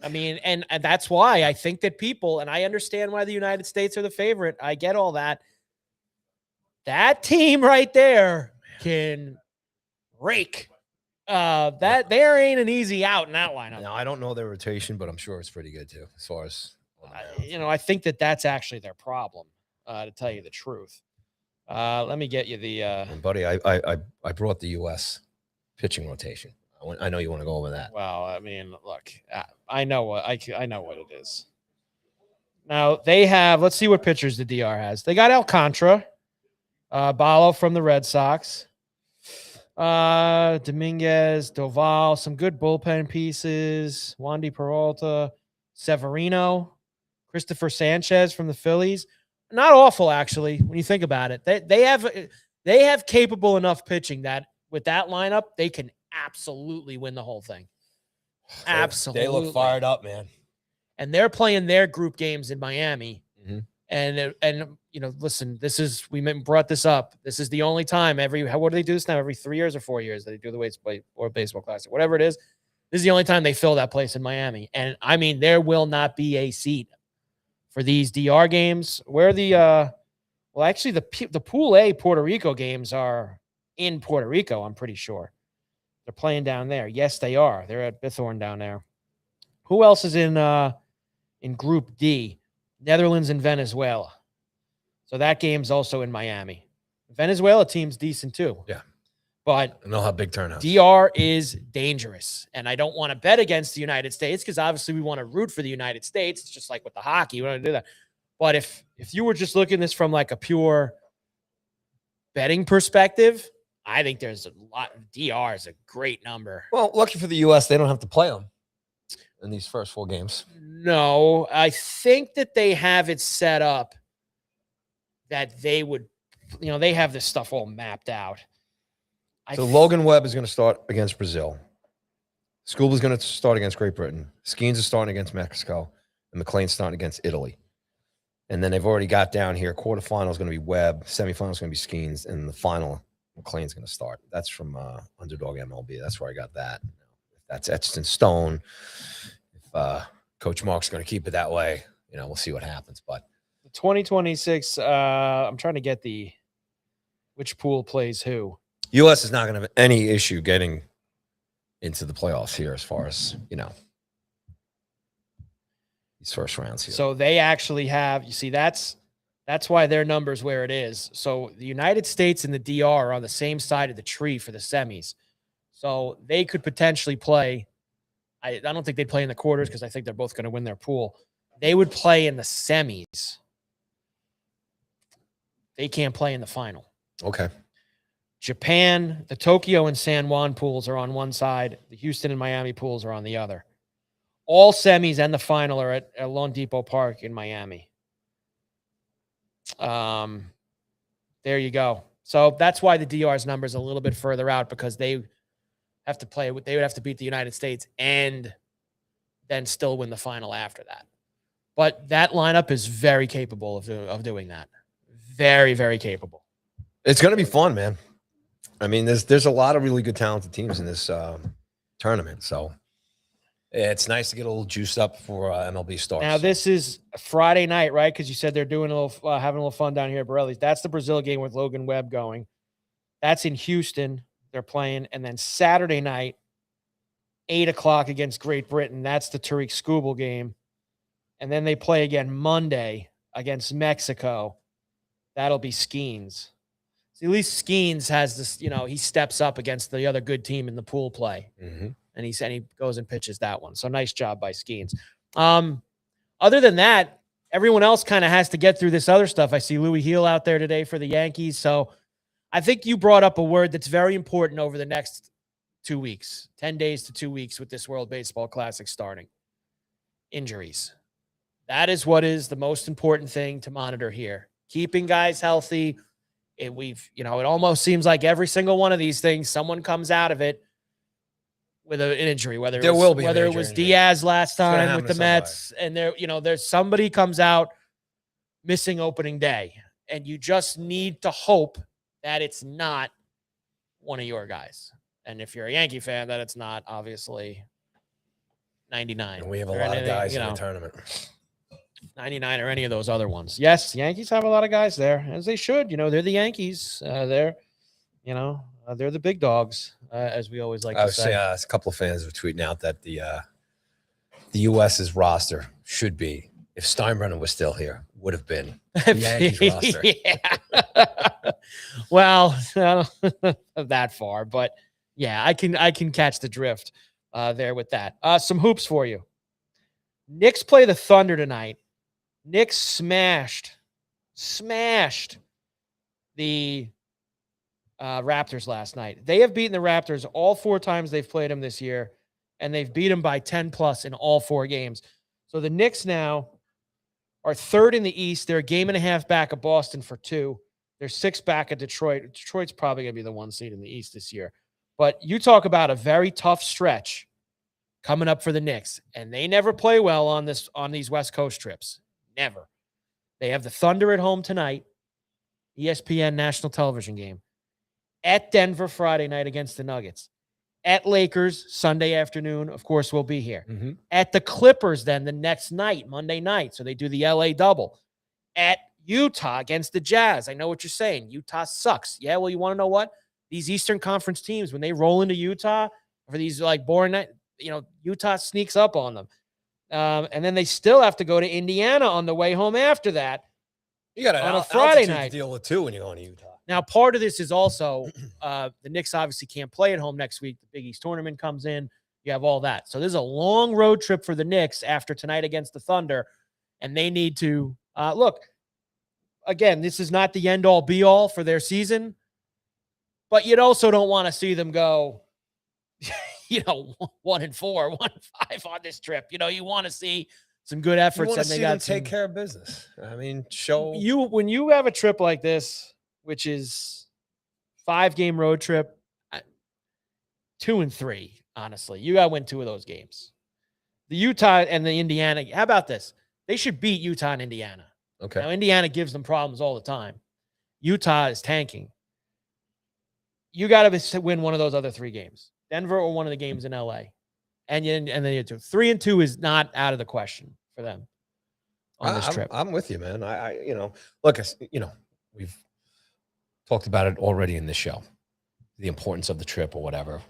I mean, and that's why I think that people, and I understand why the United States are the favorite. I get all that. That team right there can rake. That there ain't an easy out in that lineup. Now, I don't know their rotation, but I'm sure it's pretty good too, as far as I think that's actually their problem, to tell you the truth. Let me get you the And buddy, I brought the U.S. pitching rotation. I know you want to go over that. Well, I mean, look, I know what I know what it is. Now they have. Let's see what pitchers the DR has. They got Alcantara, Balo from the Red Sox, Dominguez, Doval, some good bullpen pieces. Wandy Peralta, Severino, Christopher Sanchez from the Phillies. Not awful, actually, when you think about it. They have capable enough pitching that with that lineup they can absolutely win the whole thing. Absolutely. They look fired up, man. And they're playing their group games in Miami. Mm-hmm. And listen, brought this up. This is the only time what do they do this now? Every 3 years or 4 years that they do the Weights or Baseball Classic, whatever it is. This is the only time they fill that place in Miami. And I mean, there will not be a seat for these DR games. Where the Pool A Puerto Rico games are in Puerto Rico, I'm pretty sure. They're playing down there. Yes, they are. They're at Bithorn down there. Who else is in Group D? Netherlands and Venezuela. So that game's also in Miami. Venezuela team's decent too. Yeah. But I know how big turnout. DR is dangerous. And I don't want to bet against the United States because obviously we want to root for the United States. It's just like with the hockey. We want to do that. But if you were just looking at this from like a pure betting perspective, I think there's a lot. DR is a great number. Well, lucky for the U.S., they don't have to play them in these first 4 games. No, I think that they have it set up that they would, they have this stuff all mapped out. So Logan Webb is going to start against Brazil. School is going to start against Great Britain. Skeens is starting against Mexico. And McLean's starting against Italy. And then they've already got down here. Quarterfinal is going to be Webb. Semifinal is going to be Skeens. And the final, McLean's going to start. That's from Underdog MLB. That's where I got that. If that's etched in stone. If Coach Mark's going to keep it that way, we'll see what happens. But 2026, I'm trying to get which pool plays who. U.S. is not going to have any issue getting into the playoffs here as far as, these first rounds here. So they actually have, that's why their number's where it is. So the United States and the DR are on the same side of the tree for the semis. So they could potentially play. I don't think they'd play in the quarters because I think they're both going to win their pool. They would play in the semis. They can't play in the final. Okay. Japan, the Tokyo and San Juan pools are on one side. The Houston and Miami pools are on the other. All semis and the final are at Lone Depot Park in Miami. There you go. So that's why the DR's number is a little bit further out because they have to play. They would have to beat the United States and then still win the final after that. But that lineup is very capable of doing that. Very, very capable. It's going to be fun, man. I mean, there's a lot of really good, talented teams in this tournament. So it's nice to get a little juiced up for MLB starts. Now, this is Friday night, right? Because you said they're doing having a little fun down here at Borrelli's. That's the Brazil game with Logan Webb going. That's in Houston. They're playing. And then Saturday night, 8 o'clock against Great Britain. That's the Tariq Skubal game. And then they play again Monday against Mexico. That'll be Skeens. So at least Skeens has this, he steps up against the other good team in the pool play. Mm-hmm. And he goes and pitches that one. So nice job by Skeens. Other than that, everyone else kind of has to get through this other stuff. I see Louis Heel out there today for the Yankees. So I think you brought up a word that's very important over the next 2 weeks, 10 days to 2 weeks with this World Baseball Classic starting. Injuries. That is what is the most important thing to monitor here. Keeping guys healthy. It almost seems like every single one of these things, someone comes out of it with an injury, whether it was Diaz last time with the Mets, and there's somebody comes out missing opening day, and you just need to hope that it's not one of your guys. And if you're a Yankee fan, that it's not obviously 99. And we have a lot of guys in the tournament. 99 or any of those other ones. Yes, Yankees have a lot of guys there, as they should. They're the Yankees. They're the big dogs, as we always like to say. A couple of fans are tweeting out that the U.S.'s roster should be, if Steinbrenner was still here, would have been the Yankees roster. Yeah. Well, not that far, but yeah, I can catch the drift there with that. Some hoops for you. Knicks play the Thunder tonight. Knicks smashed the Raptors last night. They have beaten the Raptors all 4 times they've played them this year, and they've beat them by 10+ in all 4 games. So the Knicks now are 3rd in the East. They're a game and a half back of Boston for 2. They're 6 back at Detroit. Detroit's probably going to be the 1 seed in the East this year. But you talk about a very tough stretch coming up for the Knicks, and they never play well on these West Coast trips. Never. They have the Thunder at home tonight, ESPN national television game. At Denver Friday night against the Nuggets. At Lakers Sunday afternoon, of course, we'll be here. Mm-hmm. At the Clippers then the next night, Monday night. So they do the LA double. At Utah against the Jazz. I know what you're saying. Utah sucks. Yeah, well, you want to know what? These Eastern Conference teams, when they roll into Utah for these like boring night, Utah sneaks up on them. And then they still have to go to Indiana on the way home after that. You got on a Friday night to deal with too when you're going to Utah. Now, part of this is also the Knicks obviously can't play at home next week. The Big East tournament comes in. You have all that. So there's a long road trip for the Knicks after tonight against the Thunder, and they need to look. Again, this is not the end-all, be-all for their season, but you'd also don't want to see them go, 1-4, 1-5 on this trip. You want to see some good efforts. You want to and they see got them take care of business. I mean, show when you have a trip like this, which is 5-game road trip, 2 and 3, honestly. You got to win 2 of those games. The Utah and the Indiana, how about this? They should beat Utah and Indiana. Okay. Now, Indiana gives them problems all the time. Utah is tanking. You got to win one of those other 3 games. Denver or one of the games in LA. And then you do 3 and 2 is not out of the question for them on this trip. I'm with you, man. Look, we've talked about it already in this show, the importance of the trip or whatever.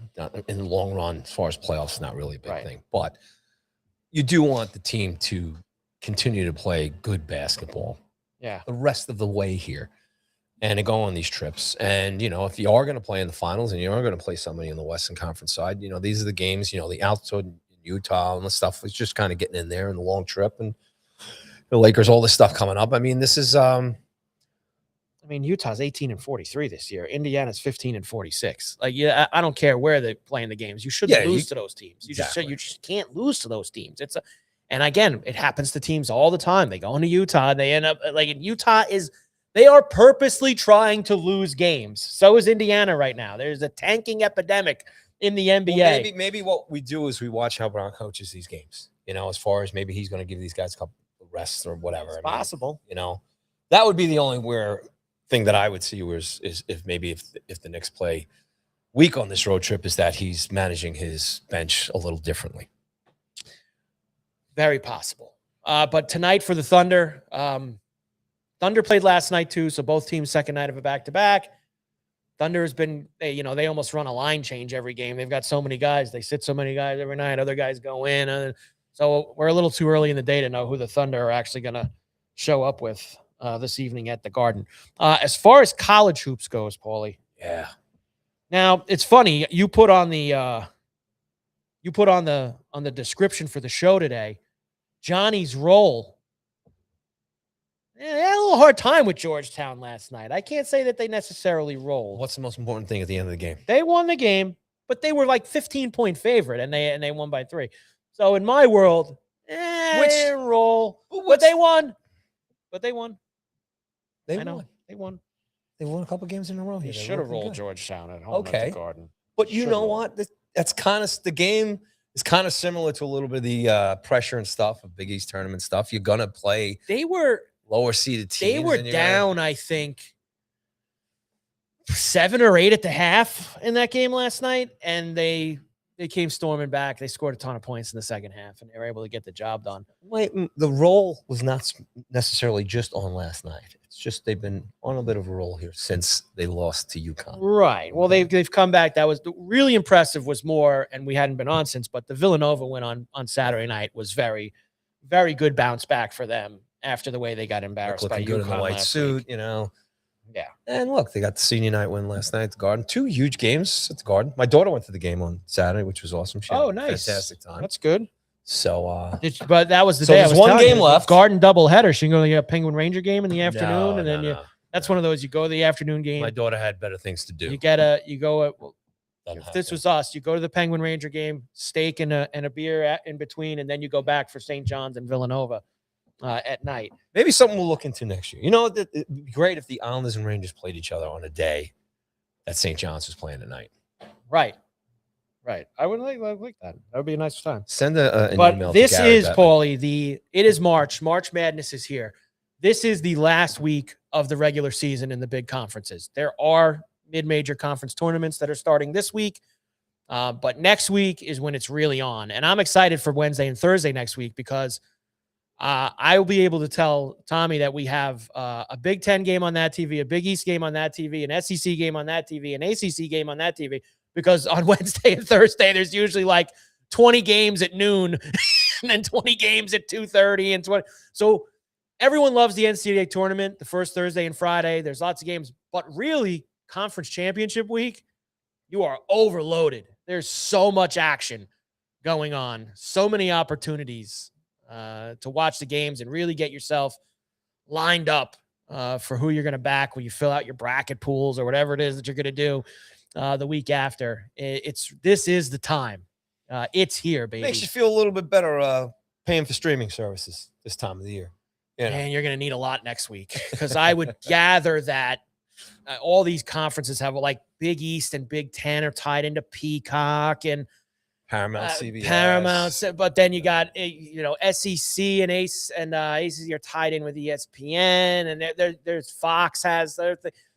In the long run, as far as playoffs, not really a big thing. But you do want the team to continue to play good basketball the rest of the way here and to go on these trips. And, if you are going to play in the finals and you are going to play somebody in the Western Conference side, these are the games, the outside in Utah and the stuff is just kind of getting in there in the long trip. And the Lakers, all this stuff coming up. I mean, this is Utah's 18-43 this year. Indiana's 15-46. I don't care where they're playing the games. You shouldn't lose to those teams. You just can't lose to those teams. And again, it happens to teams all the time. They go into Utah, they end up they are purposely trying to lose games. So is Indiana right now. There's a tanking epidemic in the NBA. Well, maybe what we do is we watch how Brown coaches these games. As far as maybe he's going to give these guys a couple of rests or whatever. It's possible. That would be the only thing that I would see is if the Knicks play weak on this road trip is that he's managing his bench a little differently. Very possible. But tonight for the Thunder, Thunder played last night too, so both teams' second night of a back-to-back. Thunder has been, they almost run a line change every game. They've got so many guys. They sit so many guys every night. Other guys go in. So we're a little too early in the day to know who the Thunder are actually going to show up with this evening at the Garden. As far as college hoops goes, Paulie. Yeah. Now, it's funny. You put on the description for the show today, Johnnie's role. They had a little hard time with Georgetown last night. I can't say that they necessarily rolled. What's the most important thing at the end of the game? They won the game, but they were like 15-point favorite, and they won by 3. So in my world, they didn't roll, but they won. They won. They won. They won a couple games in a row. They should have rolled Georgetown at home at the Garden. But you know what? That's kind of the game is kind of similar to a little bit of the pressure and stuff of Big East tournament stuff. You're gonna play. They were lower seeded teams. They were down, I think, 7 or 8 at the half in that game last night, and they came storming back. They scored a ton of points in the second half, and they were able to get the job done. Wait, the roll was not necessarily just on last night. It's just they've been on a bit of a roll here since they lost to UConn. Right. Well, they've come back. That was really impressive. Was more, and we hadn't been on since. But the Villanova win on Saturday night was very, very good bounce back for them after the way they got embarrassed by UConn good in the white suit, Yeah. And look, they got the senior night win last night at the Garden. 2 huge games at the Garden. My daughter went to the game on Saturday, which was awesome. She had a nice. fantastic time. That's good. So, but that was the so day. there's one game left. Garden doubleheader. She can go to the Penguin Ranger game in the afternoon, and then that's one of those. You go to the afternoon game. My daughter had better things to do. You go. If this was us, you go to the Penguin Ranger game, steak and a beer in between, and then you go back for St. John's and Villanova at night. Maybe something we'll look into next year. It'd be great if the Islanders and Rangers played each other on a day that St. John's was playing tonight. Right. I would like that. That would be a nice time. Send an but email. This is, Paulie, it is March. March Madness is here. this is the last week of the regular season in the big conferences. There are mid-major conference tournaments that are starting this week, but next week is when it's really on. And I'm excited for Wednesday and Thursday next week because I will be able to tell Tommy that we have a Big Ten game on that TV, a Big East game on that TV, an SEC game on that TV, an ACC game on that TV, because on Wednesday and Thursday, there's usually like 20 games at noon and then 20 games at 2:30 and 20. So everyone loves the NCAA tournament, the first Thursday and Friday. There's lots of games, but really conference championship week, you are overloaded. There's so much action going on, so many opportunities to watch the games and really get yourself lined up for who you're going to back when you fill out your bracket pools or whatever it is that you're going to do the week after. This is the time. It's here, baby. Makes you feel a little bit better paying for streaming services this time of the year. You know. And you're going to need a lot next week because I would gather that all these conferences have like Big East and Big Ten are tied into Peacock and Paramount, CBS. Paramount, but then you got SEC and ACC are tied in with ESPN, and there's Fox has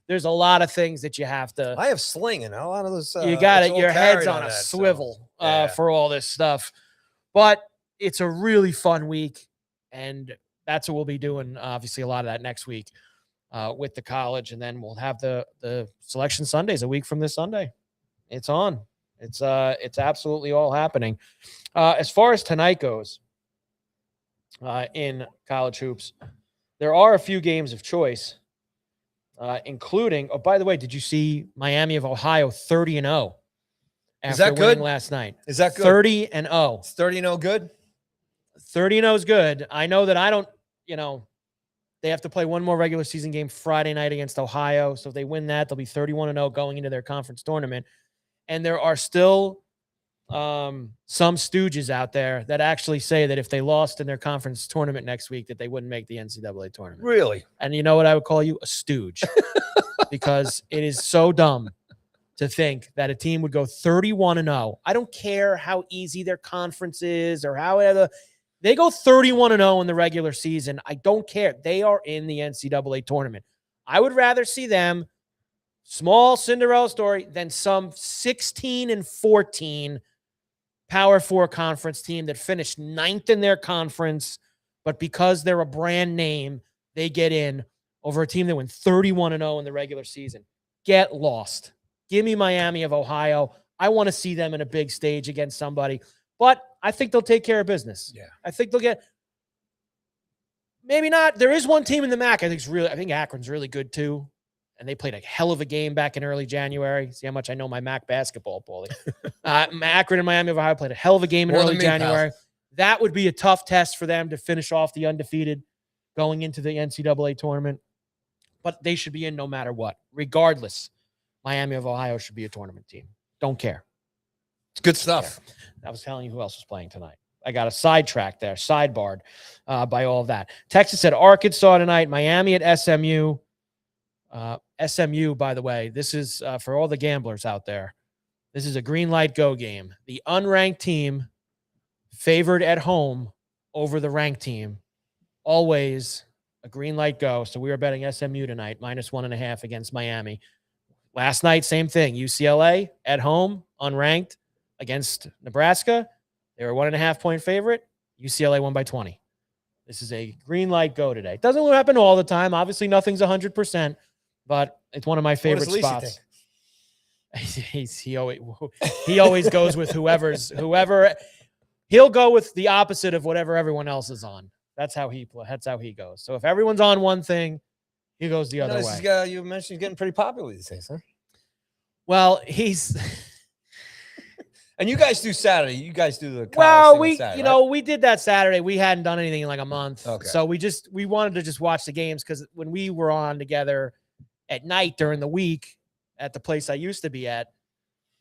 there's a lot of things that you have to. I have Sling, and a lot of those. You got it. Your head's on a swivel for all this stuff, but it's a really fun week, and that's what we'll be doing. Obviously, a lot of that next week with the college, and then we'll have the Selection Sundays a week from this Sunday. It's on. It's absolutely all happening. As far as tonight goes, in college hoops, there are a few games of choice, including. Oh, by the way, did you see Miami of Ohio 30-0 after winning last night? Is that good? 30-0. Is 30-0 good? 30-0 is good. I know that I don't. They have to play one more regular season game Friday night against Ohio. So if they win that, they'll be 31-0 going into their conference tournament. And there are still some stooges out there that actually say that if they lost in their conference tournament next week, that they wouldn't make the NCAA tournament. Really? And you know what I would call you? A stooge. Because it is so dumb to think that a team would go 31-0. I don't care how easy their conference is or however. They go 31-0 in the regular season. I don't care. They are in the NCAA tournament. I would rather see them, small Cinderella story, than some 16-14 Power 4 conference team that finished 9th in their conference, but because they're a brand name, they get in over a team that went 31-0 in the regular season. Get lost. Give me Miami of Ohio. I want to see them in a big stage against somebody. But I think they'll take care of business. Yeah. I think they'll get maybe not. There is one team in the MAC I think Akron's really good too. And they played a hell of a game back in early January. See how much I know my MAC basketball, Paulie. Akron and Miami of Ohio played a hell of a game in early January. That would be a tough test for them to finish off the undefeated going into the NCAA tournament. But they should be in no matter what. Regardless, Miami of Ohio should be a tournament team. Don't care. It's good stuff. I was telling you who else was playing tonight. I got a sidetrack there, sidebarred by all of that. Texas at Arkansas tonight, Miami at SMU. SMU, by the way, this is for all the gamblers out there. This is a green light go game. The unranked team favored at home over the ranked team. Always a green light go. So we are betting SMU tonight, -1.5 against Miami. Last night, same thing. UCLA at home, unranked against Nebraska. They were 1.5 point favorite. UCLA won by 20. This is a green light go today. Doesn't happen all the time. Obviously, nothing's 100%, but it's one of my favorite spots. He always goes with whoever. He'll go with the opposite of whatever everyone else is on. That's how he goes. So if everyone's on one thing, he goes the other way. You mentioned he's getting pretty popular these days, huh? Well, he's. And you guys do Saturday. You guys do the Saturday, we did that Saturday. We hadn't done anything in like a month. Okay. So we wanted to just watch the games because when we were on together at night during the week at the place I used to be at,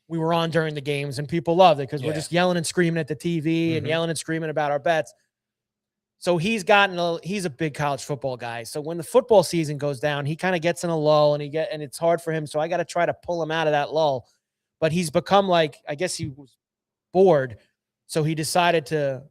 we were on during the games and people loved it because we're just yelling and screaming at the TV and yelling and screaming about our bets. So he's a big college football guy. So when the football season goes down, he kind of gets in a lull and it's hard for him. So I got to try to pull him out of that lull. But he's become I guess he was bored. So he decided to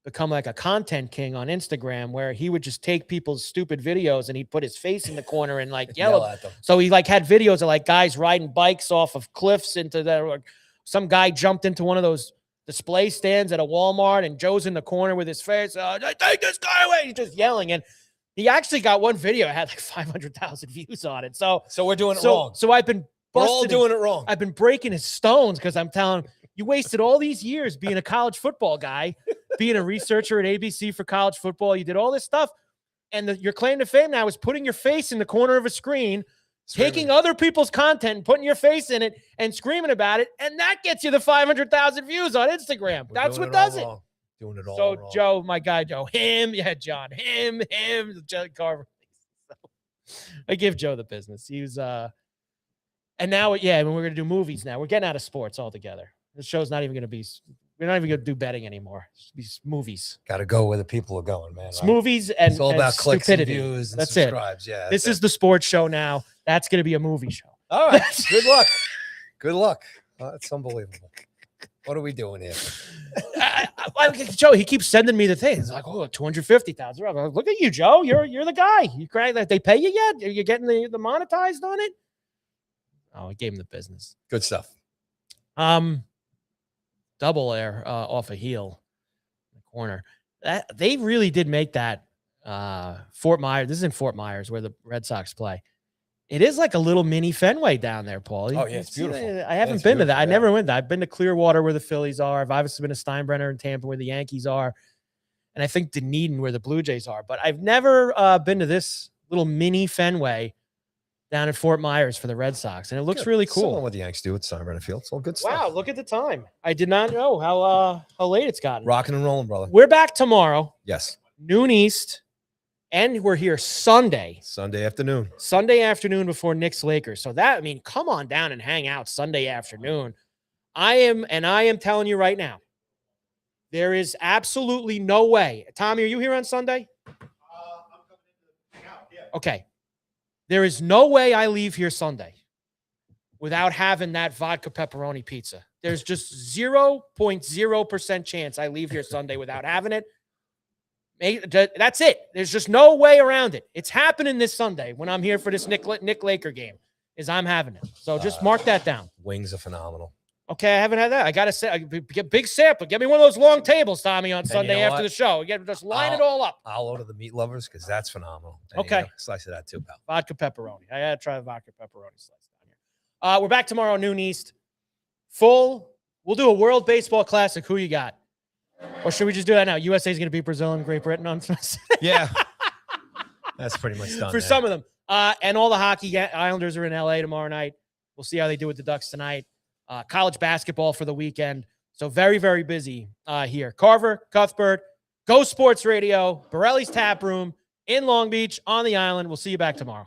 become like a content king on Instagram where he would just take people's stupid videos and he'd put his face in the corner and like yell at them. So he like had videos of like guys riding bikes off of cliffs into the, or some guy jumped into one of those display stands at a Walmart and Joe's in the corner with his face. Take this guy away. He's just yelling. And he actually got one video that had like 500,000 views on it. So we're doing it wrong. So I've been We're all doing it wrong. I've been breaking his stones because I'm telling him, you wasted all these years being a college football guy, being a researcher at ABC for college football. You did all this stuff. And your claim to fame now is putting your face in the corner of a screen, taking other people's content and putting your face in it and screaming about it. And that gets you the 500,000 views on Instagram. That's what does it. Doing it all So wrong. Joe, my guy, Joe, John, John Carver. I give Joe the business. He was, and now, when we're going to do movies now, we're getting out of sports altogether. This show's not even going to be, we're not even going to do betting anymore. It's these movies. Got to go where the people are going, man. It's movies and it's all about clicks stupidity. and views and That's subscribes. it. Yeah. This is the sports show now. That's going to be a movie show. All right. Good luck. Good luck. That's unbelievable. What are we doing here? Joe, he keeps sending me the things like, 250,000. Look at you, Joe. You're the guy. You crack that. They pay you yet? Are you getting the monetized on it? Oh, I gave him the business. Good stuff. Double air off a heel in the corner. They really did make that Fort Myers. This is in Fort Myers where the Red Sox play. It is like a little mini Fenway down there, Paul. Oh, yeah, it's beautiful. I haven't been to that. I never went there. I've been to Clearwater where the Phillies are. I've obviously been to Steinbrenner in Tampa where the Yankees are. And I think Dunedin where the Blue Jays are. But I've never been to this little mini Fenway down at Fort Myers for the Red Sox. And it looks really cool. Similar what the Yanks do at Steinbrenner Field. It's all good stuff. Wow, look at the time. I did not know how late it's gotten. Rocking and rolling, brother. We're back tomorrow. Yes. Noon East. And we're here Sunday afternoon before Knicks Lakers. So that, I mean, come on down and hang out Sunday afternoon. I am telling you right now, there is absolutely no way. Tommy, are you here on Sunday? I'm coming in to hang out. Yeah. Okay. There is no way I leave here Sunday without having that vodka pepperoni pizza. There's just 0.0% chance I leave here Sunday without having it. That's it. There's just no way around it. It's happening this Sunday when I'm here for this Nick Laker game. Is I'm having it. So just mark that down. Wings are phenomenal. Okay, I haven't had that. I gotta say, get big sample. Get me one of those long tables, Tommy, on Sunday after the show. Just line it all up. I'll order the meat lovers because that's phenomenal. And Okay, slice of that too, pal. Vodka pepperoni. I gotta try the vodka pepperoni slice down here. We're back tomorrow, noon East. We'll do a World Baseball Classic. Who you got? Or should we just do that now? USA is going to beat Brazil and Great Britain on Yeah. That's pretty much done. For some of them. And all the hockey Islanders are in LA tomorrow night. We'll see how they do with the Ducks tonight. College basketball for the weekend. So very, very busy here. Carver, Cuthbert, Go Sports Radio, Borrelli's Taproom in Long Beach on the island. We'll see you back tomorrow.